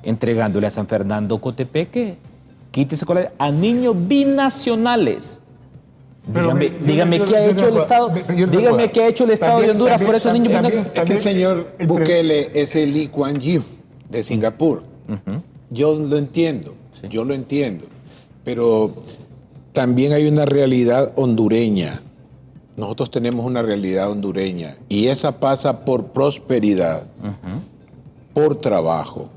Entregándole a San Fernando Cotepeque, quítese a niños binacionales. Pero Dígame yo- qué ha yo- hecho el Estado. yo- Dígame qué ha hecho el Estado de También- Honduras por también- esos niños también- binacionales. Es que el señor Bukele es el Lee Kuan Yew de Singapur. Yo lo entiendo, yo lo entiendo. Pero también hay una realidad hondureña. Nosotros tenemos una realidad hondureña y esa pasa por prosperidad, por trabajo,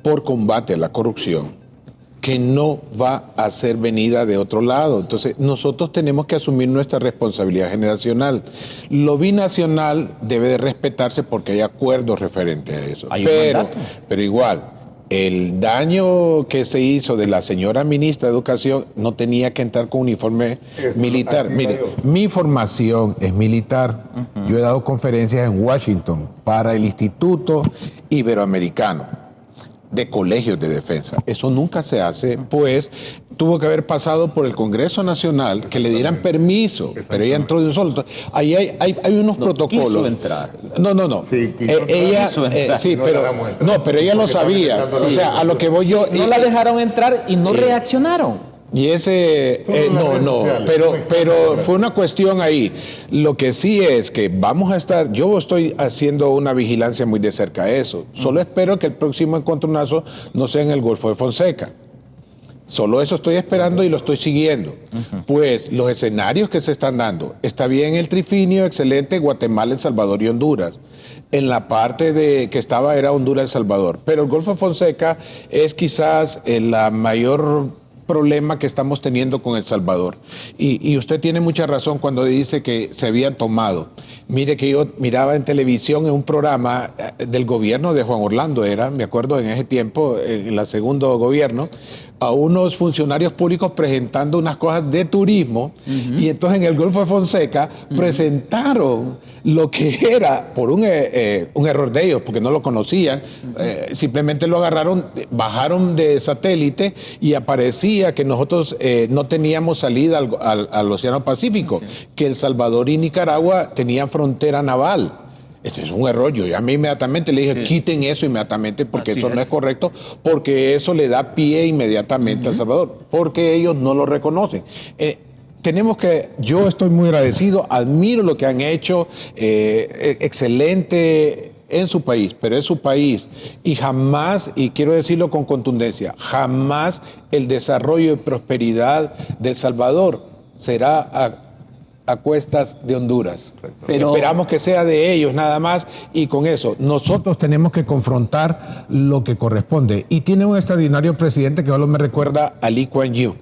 por combate a la corrupción, que no va a ser venida de otro lado. Entonces, nosotros tenemos que asumir nuestra responsabilidad generacional. Lo binacional debe de respetarse porque hay acuerdos referentes a eso. Pero igual, el daño que se hizo de la señora ministra de Educación no tenía que entrar con uniforme militar. Mire, mi formación es militar. Yo he dado conferencias en Washington para el Instituto Iberoamericano de Colegios de Defensa. Eso nunca se hace, pues tuvo que haber pasado por el Congreso Nacional que le dieran permiso, pero ella entró de un solo. Ahí hay unos protocolos. Quiso entrar. No. Sí, ella, sí, pero ella lo sabía. O sea, a lo que voy yo. No la dejaron entrar y no reaccionaron. Y ese, pero fue una cuestión ahí. Lo que sí es que vamos a estar, yo estoy haciendo una vigilancia muy de cerca a eso. Solo espero que el próximo encontronazo no sea en el Golfo de Fonseca. Solo eso estoy esperando y lo estoy siguiendo. Pues los escenarios que se están dando, está bien el trifinio, excelente, Guatemala, El Salvador y Honduras. En la parte de que estaba era Honduras, El Salvador. Pero el Golfo de Fonseca es quizás la mayor problema que estamos teniendo con El Salvador. Y usted tiene mucha razón cuando dice que se habían tomado. Mire que yo miraba en televisión en un programa del gobierno de Juan Orlando, me acuerdo en ese tiempo, en el segundo gobierno, a unos funcionarios públicos presentando unas cosas de turismo, y entonces en el Golfo de Fonseca presentaron lo que era, por un error de ellos, porque no lo conocían, simplemente lo agarraron, bajaron de satélite y aparecía que nosotros no teníamos salida al Océano Pacífico, que El Salvador y Nicaragua tenían frontera naval. Esto es un error. Yo a mí inmediatamente le dije, quiten eso inmediatamente porque eso no es correcto, porque eso le da pie inmediatamente a El Salvador, porque ellos no lo reconocen. Yo estoy muy agradecido, admiro lo que han hecho, excelente en su país, pero es su país y jamás, y quiero decirlo con contundencia, jamás el desarrollo y prosperidad de El Salvador será a cuestas de Honduras. Pero esperamos que sea de ellos nada más, y con eso nosotros tenemos que confrontar lo que corresponde. Y tiene un extraordinario presidente que solo me recuerda a Lee Kuan Yew,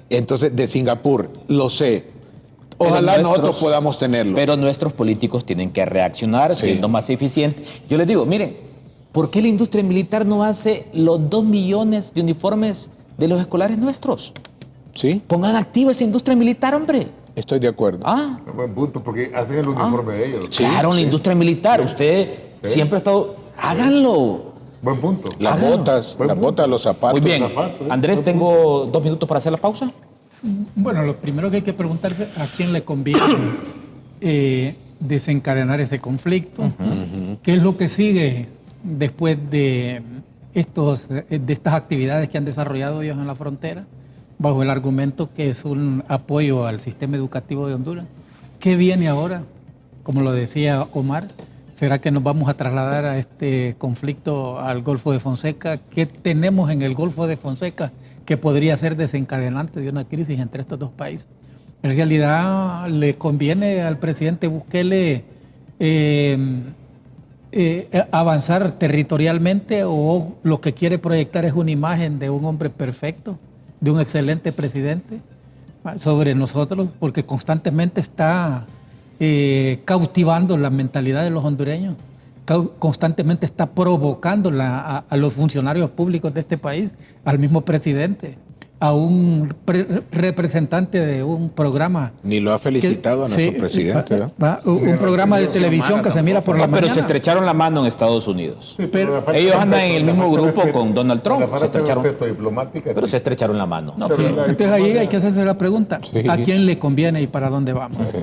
entonces de Singapur, lo sé. Ojalá nosotros podamos tenerlo. Pero nuestros políticos tienen que reaccionar siendo más eficientes. Yo les digo, miren, ¿por qué la industria militar no hace los 2 millones de uniformes de los escolares nuestros? Sí. Pongan activa esa industria militar, hombre. Estoy de acuerdo. Buen punto, porque hacen el uniforme de ellos. Claro, la industria militar. Usted siempre ha estado... Háganlo. Buen punto. Las botas, los zapatos. Muy bien. Andrés, tengo 2 minutos para hacer la pausa. Bueno, lo primero que hay que preguntarse a quién le conviene desencadenar ese conflicto. ¿Qué es lo que sigue después de estas actividades que han desarrollado ellos en la frontera, bajo el argumento que es un apoyo al sistema educativo de Honduras? ¿Qué viene ahora? Como lo decía Omar, ¿será que nos vamos a trasladar a este conflicto al Golfo de Fonseca? ¿Qué tenemos en el Golfo de Fonseca que podría ser desencadenante de una crisis entre estos dos países? En realidad le conviene al presidente Bukele avanzar territorialmente, o lo que quiere proyectar es una imagen de un hombre perfecto, de un excelente presidente sobre nosotros, porque constantemente está cautivando la mentalidad de los hondureños, constantemente está provocando a los funcionarios públicos de este país, al mismo presidente, a un representante de un programa. Ni lo ha felicitado a nuestro presidente. Un programa de televisión que se mira por la mañana. Pero se estrecharon la mano en Estados Unidos. Pero ellos andan en el mismo grupo con Donald Trump. Pero se estrecharon la mano. Entonces ahí hay que hacerse la pregunta. ¿A quién le conviene y para dónde vamos?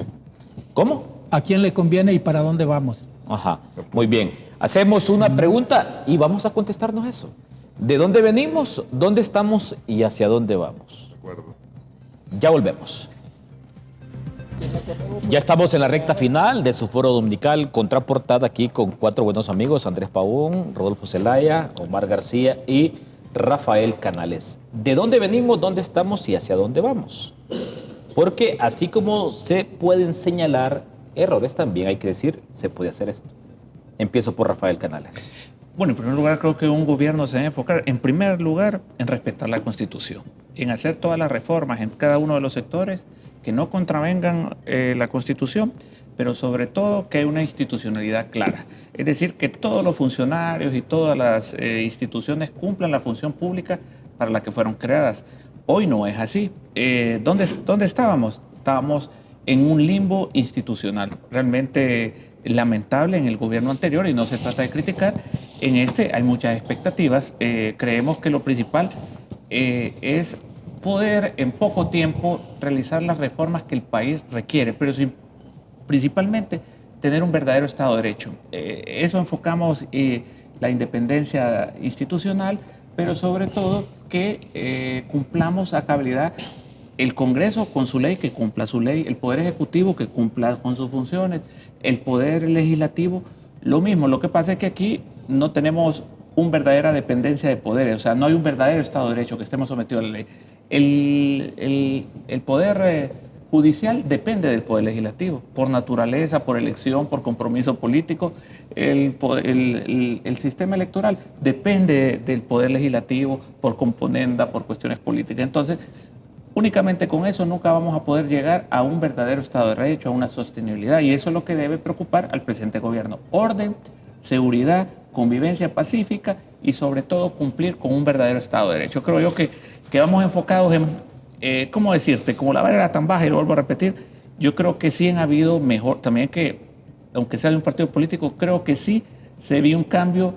¿Cómo? ¿A quién le conviene y para dónde vamos? Ajá, muy bien. Hacemos una pregunta y vamos a contestarnos eso. ¿De dónde venimos, dónde estamos y hacia dónde vamos? Ya volvemos. Ya estamos en la recta final de su foro dominical, contraportada aquí con 4 buenos amigos: Andrés Pavón, Rodolfo Zelaya, Omar García y Rafael Canales. ¿De dónde venimos, dónde estamos y hacia dónde vamos? Porque así como se pueden señalar errores, también hay que decir, se puede hacer esto. Empiezo por Rafael Canales. Bueno, en primer lugar, creo que un gobierno se debe enfocar, en primer lugar, en respetar la Constitución, en hacer todas las reformas en cada uno de los sectores que no contravengan la Constitución, pero sobre todo que haya una institucionalidad clara. Es decir, que todos los funcionarios y todas las instituciones cumplan la función pública para la que fueron creadas. Hoy no es así. ¿Dónde estábamos? Estábamos en un limbo institucional realmente lamentable en el gobierno anterior, y no se trata de criticar. En este hay muchas expectativas. Creemos que lo principal es poder en poco tiempo realizar las reformas que el país requiere, pero principalmente tener un verdadero Estado de Derecho. Eso enfocamos la independencia institucional, pero sobre todo que cumplamos a cabalidad el Congreso con su ley, que cumpla su ley, el Poder Ejecutivo que cumpla con sus funciones, el Poder Legislativo, lo mismo. Lo que pasa es que aquí no tenemos una verdadera dependencia de poderes, o sea, no hay un verdadero Estado de Derecho que estemos sometidos a la ley. El Poder Judicial depende del Poder Legislativo, por naturaleza, por elección, por compromiso político. El sistema electoral depende del Poder Legislativo por componenda, por cuestiones políticas. Entonces, únicamente con eso nunca vamos a poder llegar a un verdadero Estado de Derecho, a una sostenibilidad, y eso es lo que debe preocupar al presente gobierno. Orden, seguridad, convivencia pacífica y sobre todo cumplir con un verdadero Estado de Derecho. Creo yo que vamos enfocados en, ¿cómo decirte? Como la vara era tan baja, y lo vuelvo a repetir, yo creo que sí han habido mejor, también que, aunque sea de un partido político, creo que sí se vio un cambio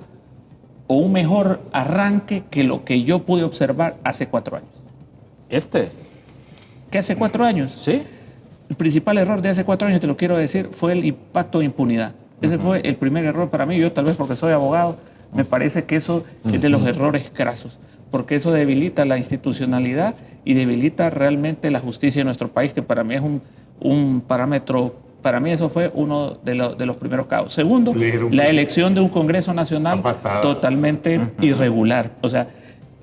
o un mejor arranque que lo que yo pude observar hace 4 años. ¿Qué hace 4 años? Sí. El principal error de hace 4 años, te lo quiero decir, fue el impacto de impunidad. Ese fue el primer error para mí. Yo, tal vez porque soy abogado, me parece que eso es de los errores crasos, porque eso debilita la institucionalidad y debilita realmente la justicia de nuestro país, que para mí es un parámetro. Para mí eso fue uno de los primeros casos. Segundo, la elección de un Congreso Nacional totalmente irregular. O sea,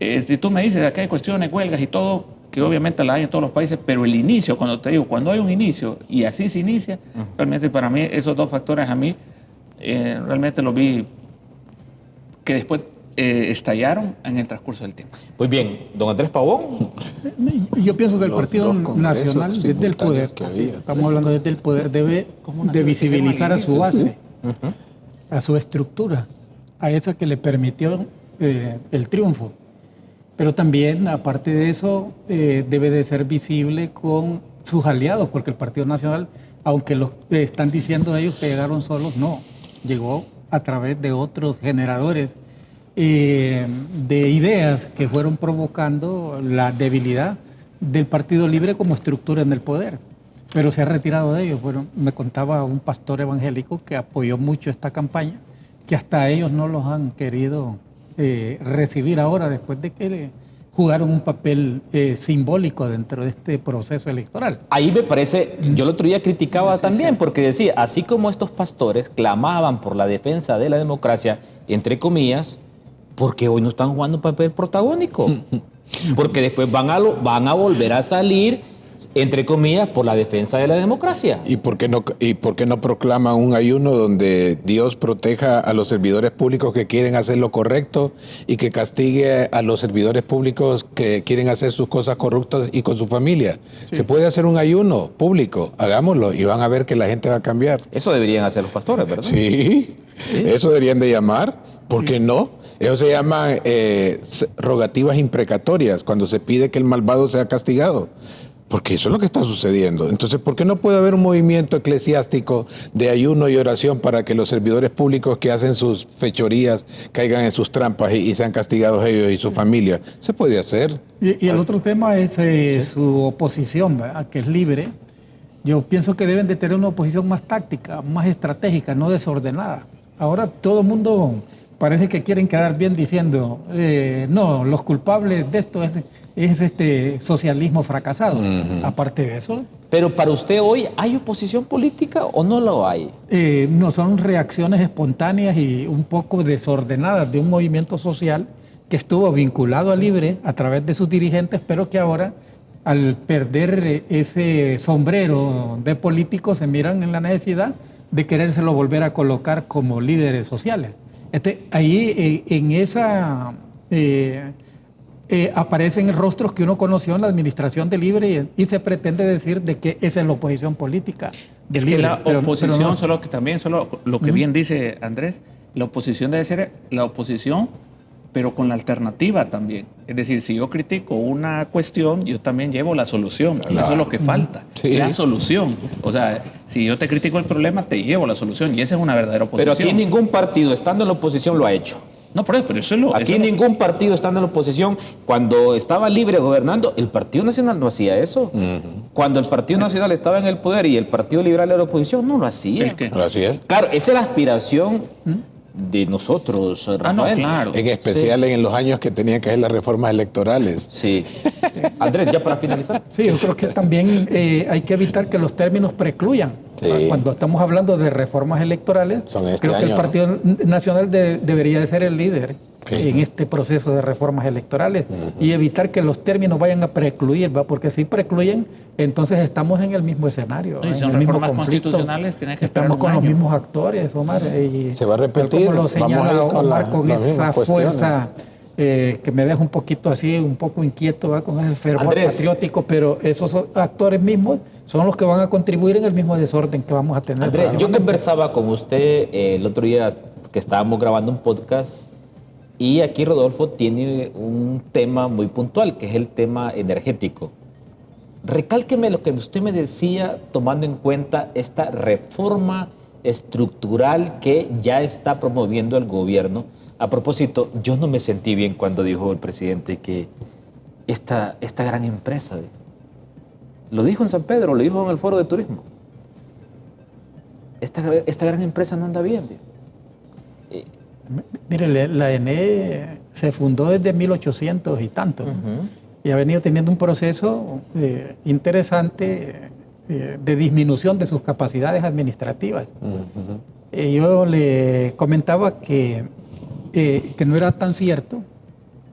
si tú me dices, acá hay cuestiones, huelgas y todo, que obviamente la hay en todos los países, pero el inicio, cuando te digo, cuando hay un inicio y así se inicia, realmente para mí esos dos factores a mí realmente los vi que después estallaron en el transcurso del tiempo. Muy bien, don Andrés Pavón. Yo pienso que el Partido Nacional, desde el poder, estamos hablando desde el poder, debe de visibilizar a su base, a su estructura, a esa que le permitió el triunfo. Pero también, aparte de eso, debe de ser visible con sus aliados, porque el Partido Nacional, aunque lo están diciendo ellos que llegaron solos, no, llegó a través de otros generadores de ideas que fueron provocando la debilidad del Partido Libre como estructura en el poder. Pero se ha retirado de ellos. Bueno, me contaba un pastor evangélico que apoyó mucho esta campaña, que hasta ellos no los han querido recibir ahora, después de que jugaron un papel simbólico dentro de este proceso electoral. Ahí me parece, yo el otro día criticaba también, porque decía, así como estos pastores clamaban por la defensa de la democracia, entre comillas, porque hoy no están jugando un papel protagónico. Porque después van a volver a salir, entre comillas, por la defensa de la democracia. ¿Y por qué no proclaman un ayuno donde Dios proteja a los servidores públicos que quieren hacer lo correcto y que castigue a los servidores públicos que quieren hacer sus cosas corruptas y con su familia? Sí. Se puede hacer un ayuno público, hagámoslo y van a ver que la gente va a cambiar. Eso deberían hacer los pastores, ¿verdad? Sí, eso deberían de llamar. ¿Por qué no? Eso se llama rogativas imprecatorias, cuando se pide que el malvado sea castigado. Porque eso es lo que está sucediendo. Entonces, ¿por qué no puede haber un movimiento eclesiástico de ayuno y oración para que los servidores públicos que hacen sus fechorías caigan en sus trampas y sean castigados ellos y su familia? Se puede hacer. Y el otro tema es su oposición, ¿verdad? Que es libre. Yo pienso que deben de tener una oposición más táctica, más estratégica, no desordenada. Ahora todo el mundo parece que quieren quedar bien diciendo, no, los culpables de esto es este socialismo fracasado. Aparte de eso. Pero para usted hoy, ¿hay oposición política o no lo hay? No, son reacciones espontáneas y un poco desordenadas de un movimiento social que estuvo vinculado a Libre a través de sus dirigentes, pero que ahora, al perder ese sombrero de político, se miran en la necesidad de querérselo volver a colocar como líderes sociales. Ahí en esa aparecen rostros que uno conoció en la administración de Libre y se pretende decir de que esa es la oposición política de Es Libre. que la oposición, no. solo lo que bien dice Andrés, la oposición debe ser la oposición, pero con la alternativa también. Es decir, si yo critico una cuestión, yo también llevo la solución. Y eso es lo que falta, la solución. O sea, si yo te critico el problema, te llevo la solución. Y esa es una verdadera oposición. Pero aquí ningún partido, estando en la oposición, lo ha hecho. No, pero eso es lo... Aquí eso ningún partido estando en la oposición, cuando estaba Libre gobernando, el Partido Nacional no hacía eso. Cuando el Partido Nacional estaba en el poder y el Partido Liberal era la oposición, no lo hacía. ¿El qué? Así es. Claro, esa es la aspiración de nosotros, Rafael. no, claro. En especial en los años que tenían que hacer las reformas electorales. Sí. Andrés, ya para finalizar. Sí, yo creo que también hay que evitar que los términos precluyan. Sí. Cuando estamos hablando de reformas electorales, Son este creo que el año. Partido Nacional debería de ser el líder Sí. en este proceso de reformas electorales y evitar que los términos vayan a precluir, ¿va? Porque si precluyen, entonces estamos en el mismo escenario. Y en son el mismo reformas conflicto. constitucionales, tienen que esperar Estamos un con los año. mismos actores, Omar. Y Se va a repetir, tal como lo vamos a señala ir con Omar, las con mismas esa cuestiones. fuerza que me deja un poquito así, un poco inquieto, ¿va? Con ese fervor Andrés. patriótico, pero esos actores mismos son los que van a contribuir en el mismo desorden que vamos a tener. Andrés, yo próximamente. conversaba con usted el otro día que estábamos grabando un podcast y aquí Rodolfo tiene un tema muy puntual, que es el tema energético. Recálqueme lo que usted me decía tomando en cuenta esta reforma estructural que ya está promoviendo el gobierno. A propósito, yo no me sentí bien cuando dijo el presidente que esta gran empresa, lo dijo en San Pedro, lo dijo en el Foro de Turismo, esta gran empresa no anda bien. Mire, la ENE se fundó desde 1800 y tanto, ¿no? Y ha venido teniendo un proceso interesante de disminución de sus capacidades administrativas. Yo le comentaba que no era tan cierto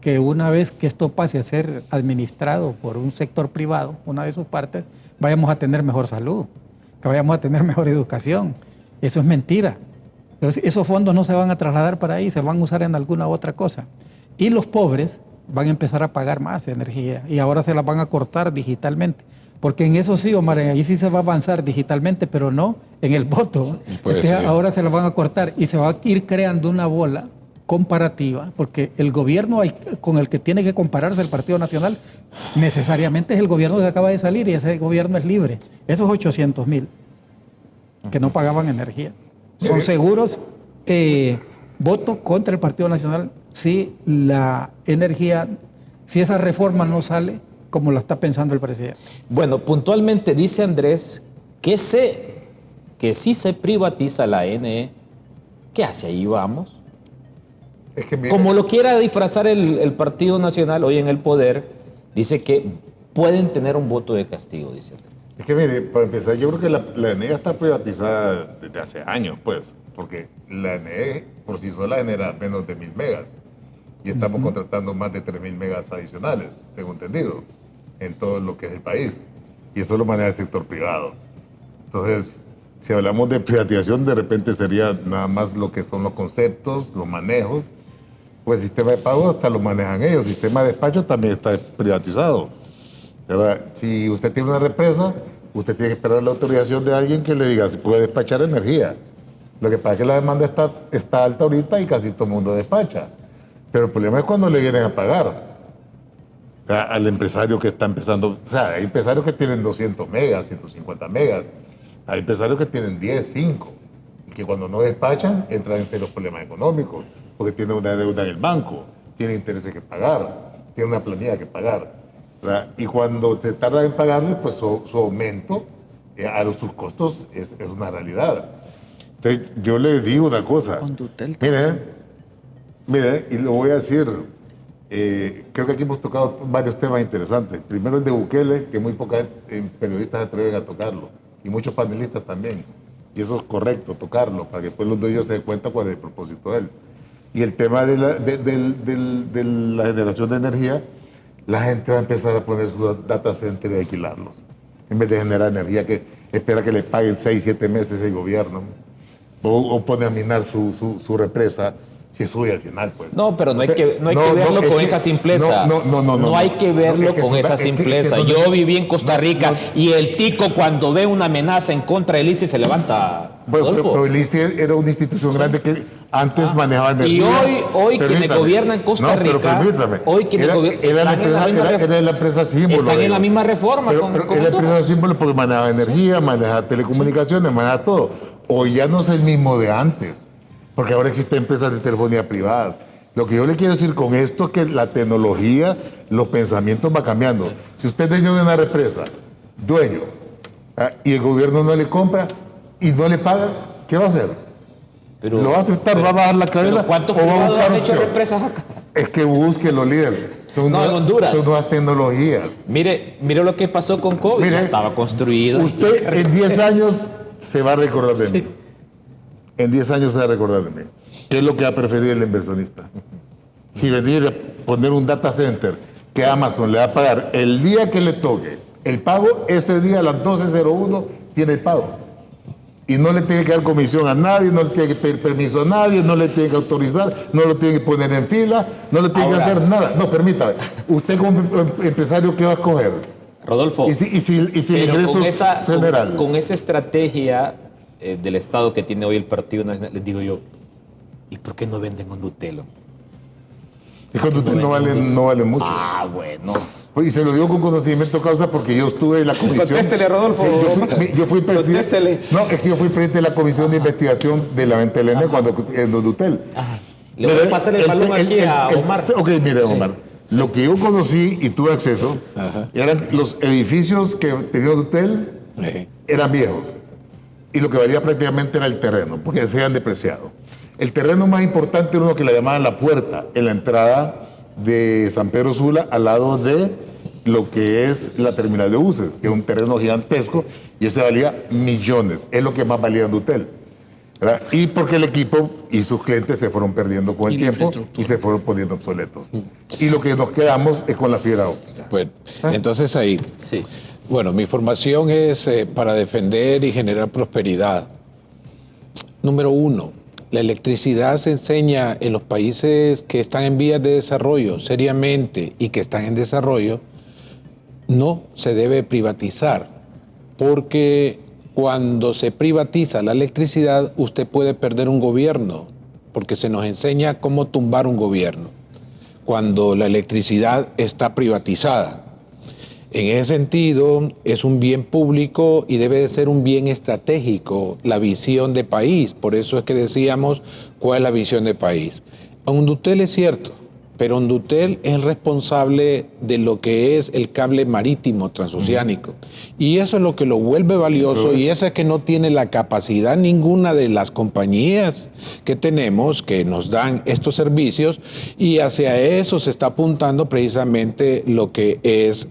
que una vez que esto pase a ser administrado por un sector privado, una de sus partes, vayamos a tener mejor salud, que vayamos a tener mejor educación. Eso es mentira. Entonces, esos fondos no se van a trasladar para ahí, se van a usar en alguna otra cosa. Y los pobres van a empezar a pagar más energía y ahora se la van a cortar digitalmente. Porque en eso sí, Omar, ahí sí se va a avanzar digitalmente, pero no en el voto. Pues, sí. Ahora se la van a cortar y se va a ir creando una bola comparativa, porque el gobierno con el que tiene que compararse el Partido Nacional necesariamente es el gobierno que acaba de salir y ese gobierno es Libre. Esos 800,000 que no pagaban energía son seguros voto contra el Partido Nacional si la energía, si esa reforma no sale como la está pensando el presidente. Bueno, puntualmente dice Andrés que si se privatiza la ANE, ¿qué hace ahí vamos? Es que mire, Como lo quiera disfrazar el Partido Nacional hoy en el poder, dice que pueden tener un voto de castigo, dice. Es que mire, para empezar, yo creo que la ENE está privatizada desde hace años, pues, porque la ENE por sí sola genera menos de 1,000 megas y estamos contratando más de 3,000 megas adicionales, tengo entendido, en todo lo que es el país. Y eso lo maneja el sector privado. Entonces, si hablamos de privatización, de repente sería nada más lo que son los conceptos, los manejos. Pues sistema de pago hasta lo manejan ellos, sistema de despacho también está privatizado. ¿Verdad? Si usted tiene una represa, usted tiene que esperar la autorización de alguien que le diga si puede despachar energía. Lo que pasa es que la demanda está alta ahorita y casi todo el mundo despacha. Pero el problema es cuando le vienen a pagar, o sea, al empresario que está empezando. O sea, hay empresarios que tienen 200 megas, 150 megas. Hay empresarios que tienen 10, 5. Y que cuando no despachan, entran en serios problemas económicos. Porque tienen una deuda en el banco, tienen intereses que pagar, tienen una planilla que pagar. ¿Verdad? Y cuando te tardan en pagarle, pues su aumento a sus costos es una realidad. Entonces, yo le digo una cosa. Mire, y lo voy a decir, creo que aquí hemos tocado varios temas interesantes. Primero el de Bukele, que muy pocos periodistas se atreven a tocarlo, y muchos panelistas también. Y eso es correcto, tocarlo, para que después los dueños se den cuenta cuál es el propósito de él. Y el tema de la generación de energía, la gente va a empezar a poner sus data centers y alquilarlos. En vez de generar energía que espera que le paguen 6, 7 meses el gobierno. O pone a minar su represa, si sube al final, pues. No, pero no hay que verlo con esa simpleza. No hay que verlo con esa simpleza. Yo viví en Costa Rica y el tico cuando ve una amenaza en contra del ICE se levanta. Bueno, pero el ICE era una institución grande que antes manejaba energía. Y hoy quienes gobiernan Costa Rica, hoy quienes era la empresa símbolo. Están en la misma reforma. Pero era la empresa símbolo porque manejaba energía, manejaba telecomunicaciones, manejaba todo. Hoy ya no es el mismo de antes, porque ahora existen empresas de telefonía privadas. Lo que yo le quiero decir con esto es que la tecnología, los pensamientos van cambiando. Sí. Si usted es dueño de una represa, y el gobierno no le compra y no le paga, ¿qué va a hacer? ¿Lo va a aceptar? ¿Va a bajar la cadena? ¿Cuántos ¿O va a privados buscar han hecho opción? represas acá? Es que búsquelo, líder. En Honduras. Son nuevas tecnologías. Mire lo que pasó con COVID. Ya estaba construido. Usted en 10 años se va a recordar de mí. En 10 años se va a recordar de mí. ¿Qué es lo que va a preferir el inversionista? Si venir a poner un data center que Amazon le va a pagar el día que le toque el pago, ese día a las 12:01 tiene el pago. Y no le tiene que dar comisión a nadie, no le tiene que pedir permiso a nadie, no le tiene que autorizar, no lo tiene que poner en fila, no le tiene que hacer nada. No, permítame. Usted como empresario, ¿qué va a escoger? Rodolfo, y si el ingreso es general. Con esa estrategia del Estado que tiene hoy el Partido Nacional, les digo yo, ¿y por qué no venden Condutel? Y Condutel no vale mucho. Ah, bueno. Y se lo digo con conocimiento de causa porque yo estuve en la comisión. Contéstele, Rodolfo. Yo fui presidente. No, es que yo fui presidente de la comisión de investigación de la venta del ENE cuando en Condutel. Le voy a pasar el balón aquí a Omar. Ok, mire, Omar. Sí. Lo que yo conocí y tuve acceso eran los edificios que tenía Condutel, eran viejos. Y lo que valía prácticamente era el terreno, porque se habían depreciado. El terreno más importante era uno que le llamaban La Puerta, en la entrada de San Pedro Sula, al lado de lo que es la terminal de buses, que es un terreno gigantesco, y ese valía millones, es lo que más valía en Dutel. ¿Verdad? Y porque el equipo y sus clientes se fueron perdiendo con el tiempo y se fueron poniendo obsoletos. Y lo que nos quedamos es con la fibra óptica. Bueno, entonces ahí. Sí. Bueno, mi formación es para defender y generar prosperidad. Número 1, la electricidad se enseña en los países que están en vías de desarrollo seriamente y que están en desarrollo, no se debe privatizar, porque cuando se privatiza la electricidad, usted puede perder un gobierno, porque se nos enseña cómo tumbar un gobierno, cuando la electricidad está privatizada. En ese sentido, es un bien público y debe de ser un bien estratégico, la visión de país. Por eso es que decíamos, ¿cuál es la visión de país? Hondutel es cierto, pero Hondutel es el responsable de lo que es el cable marítimo transoceánico. Y eso es lo que lo vuelve valioso, y eso es que no tiene la capacidad ninguna de las compañías que tenemos, que nos dan estos servicios, y hacia eso se está apuntando precisamente lo que es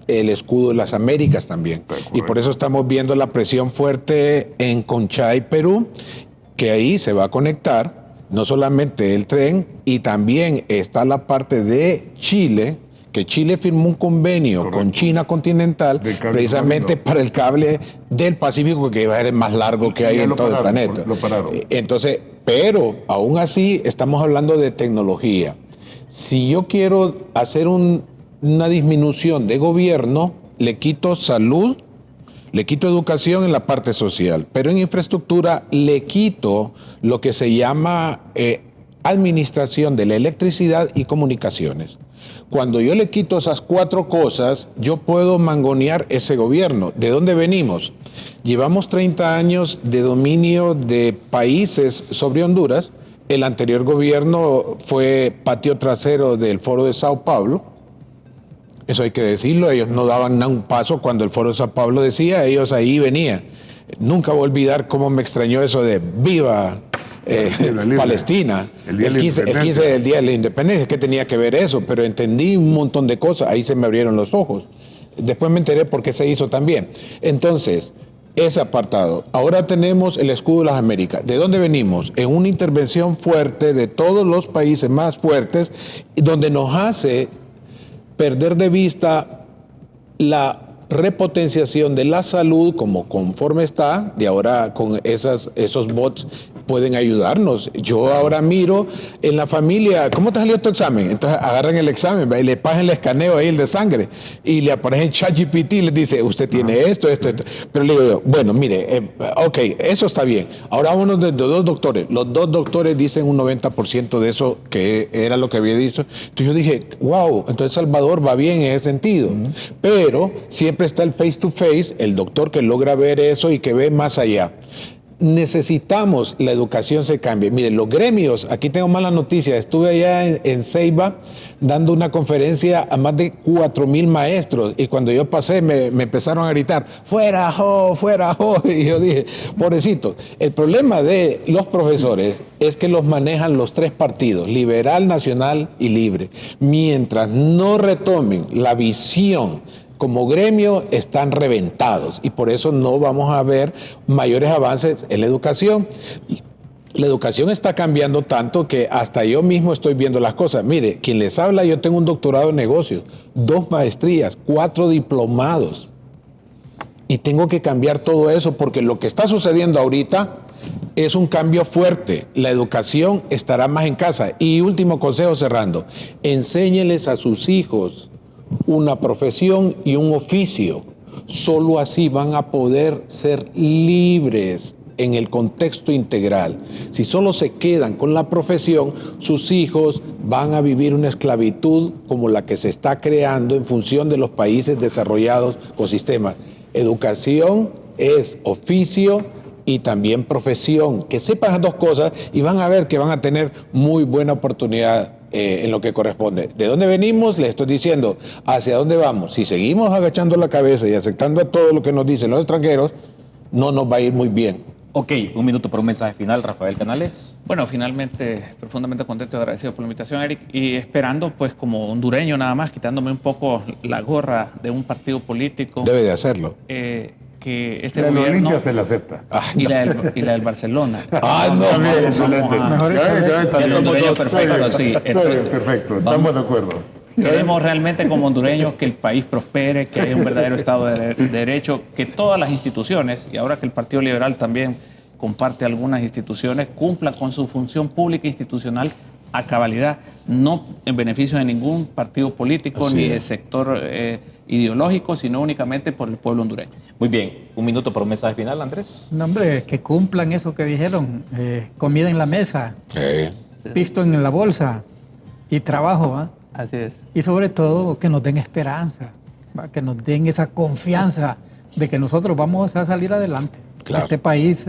el escudo de las Américas también. Y por eso estamos viendo la presión fuerte en Conchay, Perú, que ahí se va a conectar no solamente el tren, y también está la parte de Chile, que Chile firmó un convenio con China continental precisamente para el cable del Pacífico, que va a ser el más largo que hay en todo el planeta. Lo pararon. Entonces, pero aún así estamos hablando de tecnología. Si yo quiero hacer una disminución de gobierno, le quito salud, le quito educación en la parte social, pero en infraestructura le quito lo que se llama administración de la electricidad y comunicaciones. Cuando yo le quito esas 4 cosas, yo puedo mangonear ese gobierno. ¿De dónde venimos? Llevamos 30 años de dominio de países sobre Honduras. El anterior gobierno fue patio trasero del Foro de Sao Paulo. Eso hay que decirlo, ellos no daban un paso cuando el Foro de Sao Paulo decía, ellos ahí venían. Nunca voy a olvidar cómo me extrañó eso de ¡Viva Palestina! El 15 del Día de la Independencia, ¿qué tenía que ver eso? Pero entendí un montón de cosas, ahí se me abrieron los ojos. Después me enteré por qué se hizo también. Entonces, ese apartado. Ahora tenemos el escudo de las Américas. ¿De dónde venimos? En una intervención fuerte de todos los países más fuertes, donde nos hace perder de vista la repotenciación de la salud como conforme está, y ahora con esos bots pueden ayudarnos. Yo ahora miro en la familia, ¿cómo te salió tu examen? Entonces agarran el examen, ¿ve? Y le pasan el escaneo ahí, el de sangre, y le aparece en ChatGPT y les dice, usted tiene esto. Pero le digo yo, bueno, mire, ok, eso está bien. Ahora uno de dos doctores, los dos doctores dicen un 90% de eso que era lo que había dicho. Entonces yo dije, wow, entonces Salvador va bien en ese sentido. Pero siempre está el face to face, el doctor que logra ver eso y que ve más allá. Necesitamos la educación se cambie. Miren, los gremios, aquí tengo malas noticias, estuve allá en Ceiba dando una conferencia a más de 4,000 maestros y cuando yo pasé me empezaron a gritar, fuera jo, y yo dije, pobrecito. El problema de los profesores es que los manejan los tres partidos, liberal, nacional y libre. Mientras no retomen la visión como gremio, están reventados y por eso no vamos a ver mayores avances en la educación. La educación está cambiando tanto que hasta yo mismo estoy viendo las cosas. Mire, quien les habla, yo tengo un doctorado en negocios, 2 maestrías, 4 diplomados y tengo que cambiar todo eso porque lo que está sucediendo ahorita es un cambio fuerte. La educación estará más en casa. Y último consejo cerrando, enséñeles a sus hijos una profesión y un oficio. Solo así van a poder ser libres en el contexto integral. Si solo se quedan con la profesión, sus hijos van a vivir una esclavitud como la que se está creando en función de los países desarrollados con sistemas. Educación es oficio y también profesión. Que sepan las dos cosas y van a ver que van a tener muy buena oportunidad en lo que corresponde. ¿De dónde venimos? Les estoy diciendo, ¿hacia dónde vamos? Si seguimos agachando la cabeza y aceptando a todo lo que nos dicen los extranjeros, no nos va a ir muy bien. Ok, un minuto para un mensaje final, Rafael Canales. Bueno, finalmente, profundamente contento y agradecido por la invitación, Eric, y esperando, pues, como hondureño nada más, quitándome un poco la gorra de un partido político. Debe de hacerlo. Que este La gobierno... Olimpia se la acepta. Y la del Barcelona. Bien, excelente. Mejor Ya somos dos perfectos, sí. Perfecto, estamos de acuerdo. Queremos realmente como hondureños que el país prospere, que haya un verdadero Estado de Derecho, que todas las instituciones, y ahora que el Partido Liberal también comparte algunas instituciones, cumplan con su función pública e institucional a cabalidad, no en beneficio de ningún partido político ni de sector ideológico, sino únicamente por el pueblo hondureño. Muy bien, un minuto para un mensaje final, Andrés. No, hombre, que cumplan eso que dijeron, comida en la mesa, pisto en la bolsa y trabajo, ¿va? Así es. Y sobre todo que nos den esperanza, ¿va? Que nos den esa confianza de que nosotros vamos a salir adelante. Claro. Este país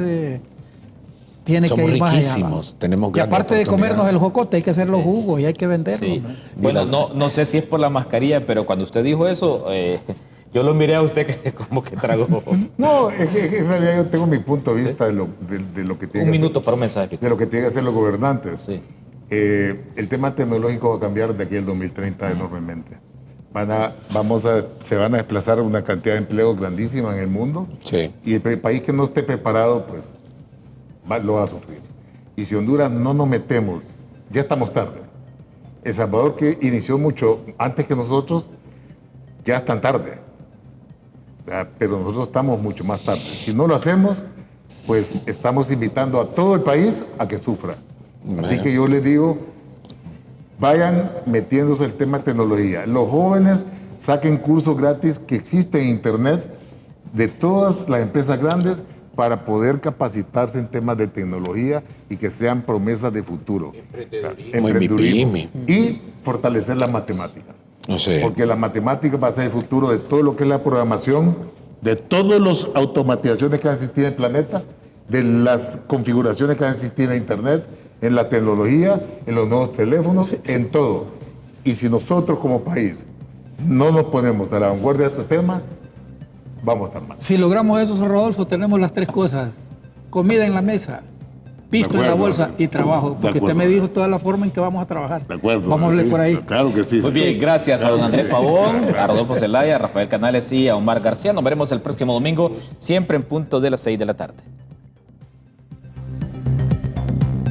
tiene Somos que ir más allá. riquísimos, ¿va? tenemos Y grandes aparte de oportunidades. comernos el jocote, hay que hacer los jugos y hay que venderlos. Sí. ¿no? Bueno, no sé si es por la mascarilla, pero cuando usted dijo eso, yo lo miré a usted que como que tragó. No, es que en realidad yo tengo mi punto de vista de lo que tiene Un que minuto hacer, para un mensaje. de lo que tienen que hacer los gobernantes. Sí. El tema tecnológico va a cambiar de aquí al 2030 enormemente. Se van a desplazar una cantidad de empleos grandísima en el mundo. Sí. Y el país que no esté preparado, pues, lo va a sufrir. Y si Honduras no nos metemos, ya estamos tarde. El Salvador, que inició mucho antes que nosotros, ya están tarde. Pero nosotros estamos mucho más tarde. Si no lo hacemos, pues estamos invitando a todo el país a que sufra. Así que yo les digo, vayan metiéndose el tema de tecnología. Los jóvenes saquen cursos gratis que existen en Internet de todas las empresas grandes para poder capacitarse en temas de tecnología y que sean promesas de futuro. Emprendedurismo. Y fortalecer las matemáticas. No sé. Porque la matemática va a ser el futuro de todo lo que es la programación, de todas las automatizaciones que han existido en el planeta, de las configuraciones que han existido en Internet, en la tecnología, en los nuevos teléfonos, en todo. Y si nosotros como país no nos ponemos a la vanguardia de esos temas, vamos a estar mal. Si logramos eso, Rodolfo, tenemos las tres cosas. Comida en la mesa, pisto De en la acuerdo. bolsa y trabajo, porque usted me dijo toda la forma en que vamos a trabajar. De acuerdo. Vamos a hablar sí, por ahí. Claro que sí. Muy bien, gracias a don Andrés Pavón, a Rodolfo Zelaya, a Rafael Canales y a Omar García. Nos veremos el próximo domingo, siempre en punto de las 6 de la tarde.